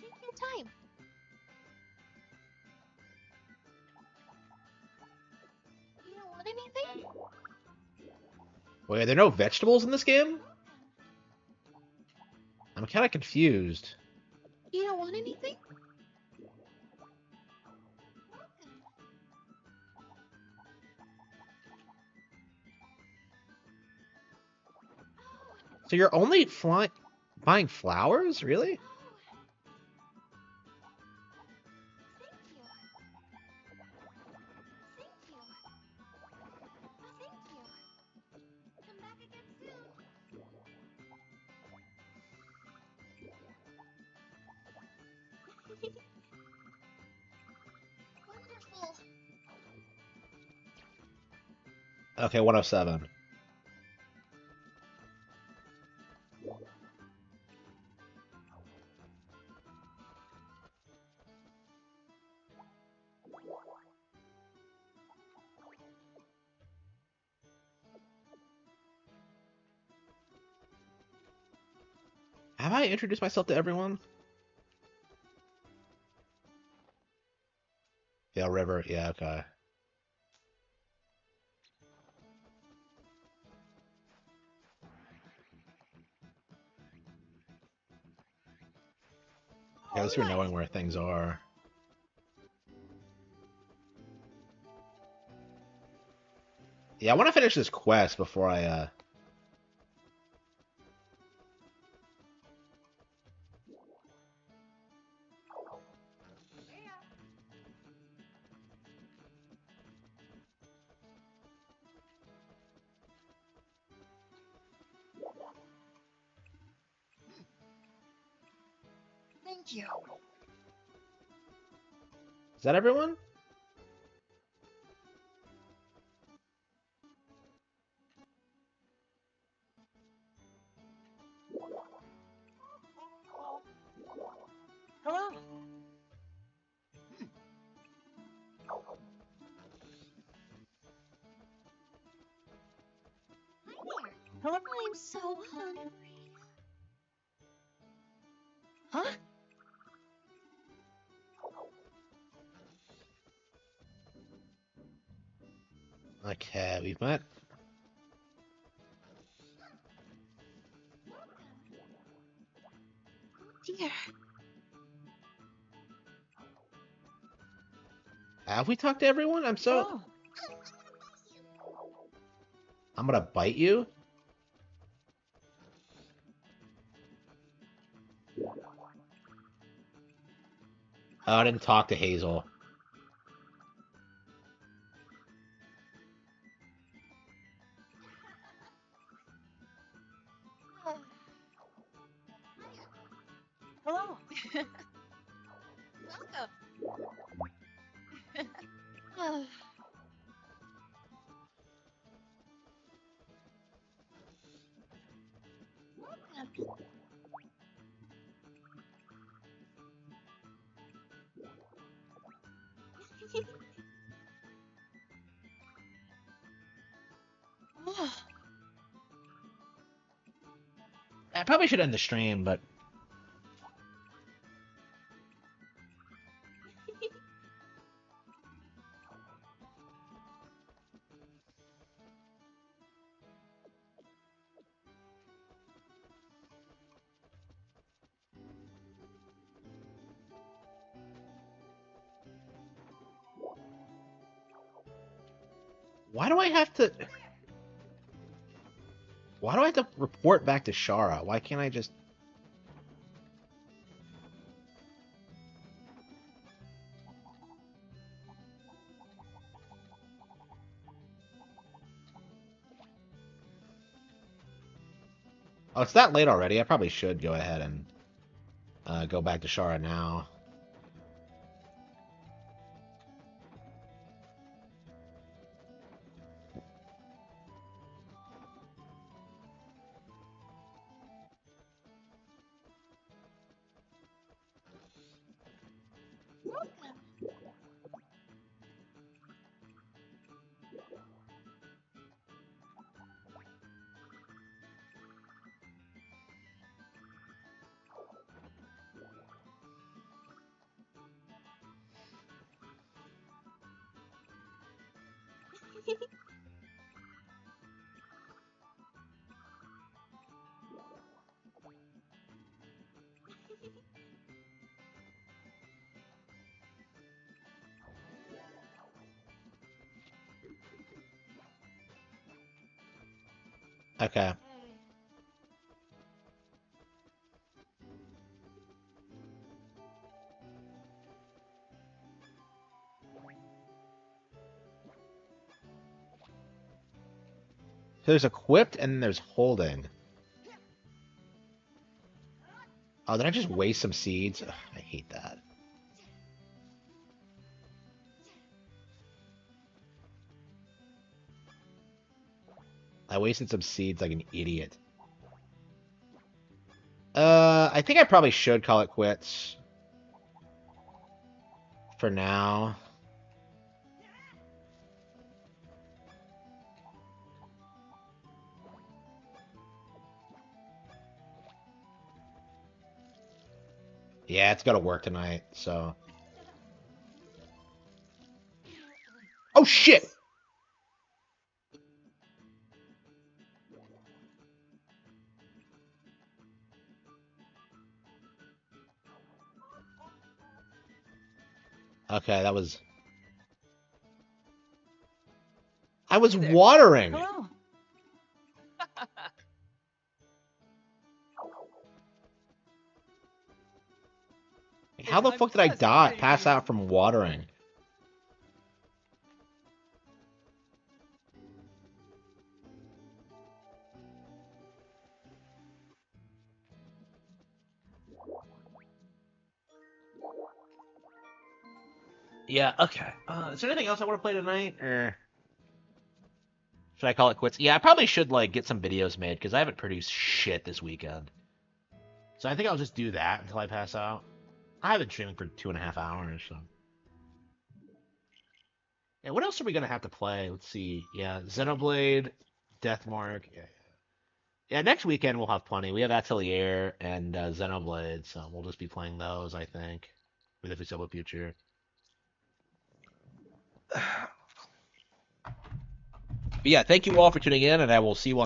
Take your time. Wait, are there no vegetables in this game? I'm kind of confused. You don't want anything? So you're only buying flowers? Really? Wonderful. Okay, 107. Have I introduced myself to everyone? Yeah, River. Yeah, okay. Yeah, at least we're knowing where things are. Yeah, I want to finish this quest before I. Thank you. Is that everyone? Hello. Hi there. Hello. I'm so hungry. Huh? Okay, we've met. Dear. Have we talked to everyone? Hello. I'm gonna bite you? Oh, I didn't talk to Hazel. Hello. Welcome. I probably should end the stream, but why do I have to? Why do I have to report back to Shara? Why can't I just? Oh, it's that late already. I probably should go ahead and go back to Shara now. Okay. So there's equipped and then there's holding. Oh, did I just waste some seeds? Ugh, I hate that. I wasted some seeds like an idiot. I think I probably should call it quits for now. Yeah, it's got to work tonight, so. Oh, shit! Okay, that was... I was Hey there. watering! Hello. How the I'm fuck did I just die? kidding. Pass out from watering? Yeah, okay. Is there anything else I want to play tonight? Or should I call it quits? Yeah, I probably should, like, get some videos made, because I haven't produced shit this weekend. So I think I'll just do that until I pass out. I've been streaming for 2.5 hours, so. Yeah, what else are we gonna have to play? Let's see. Yeah, Xenoblade, Deathmark. Yeah, yeah. Next weekend we'll have plenty. We have Atelier and Xenoblade, so we'll just be playing those, I think, with the foreseeable future. But yeah, thank you all for tuning in, and I will see you all next.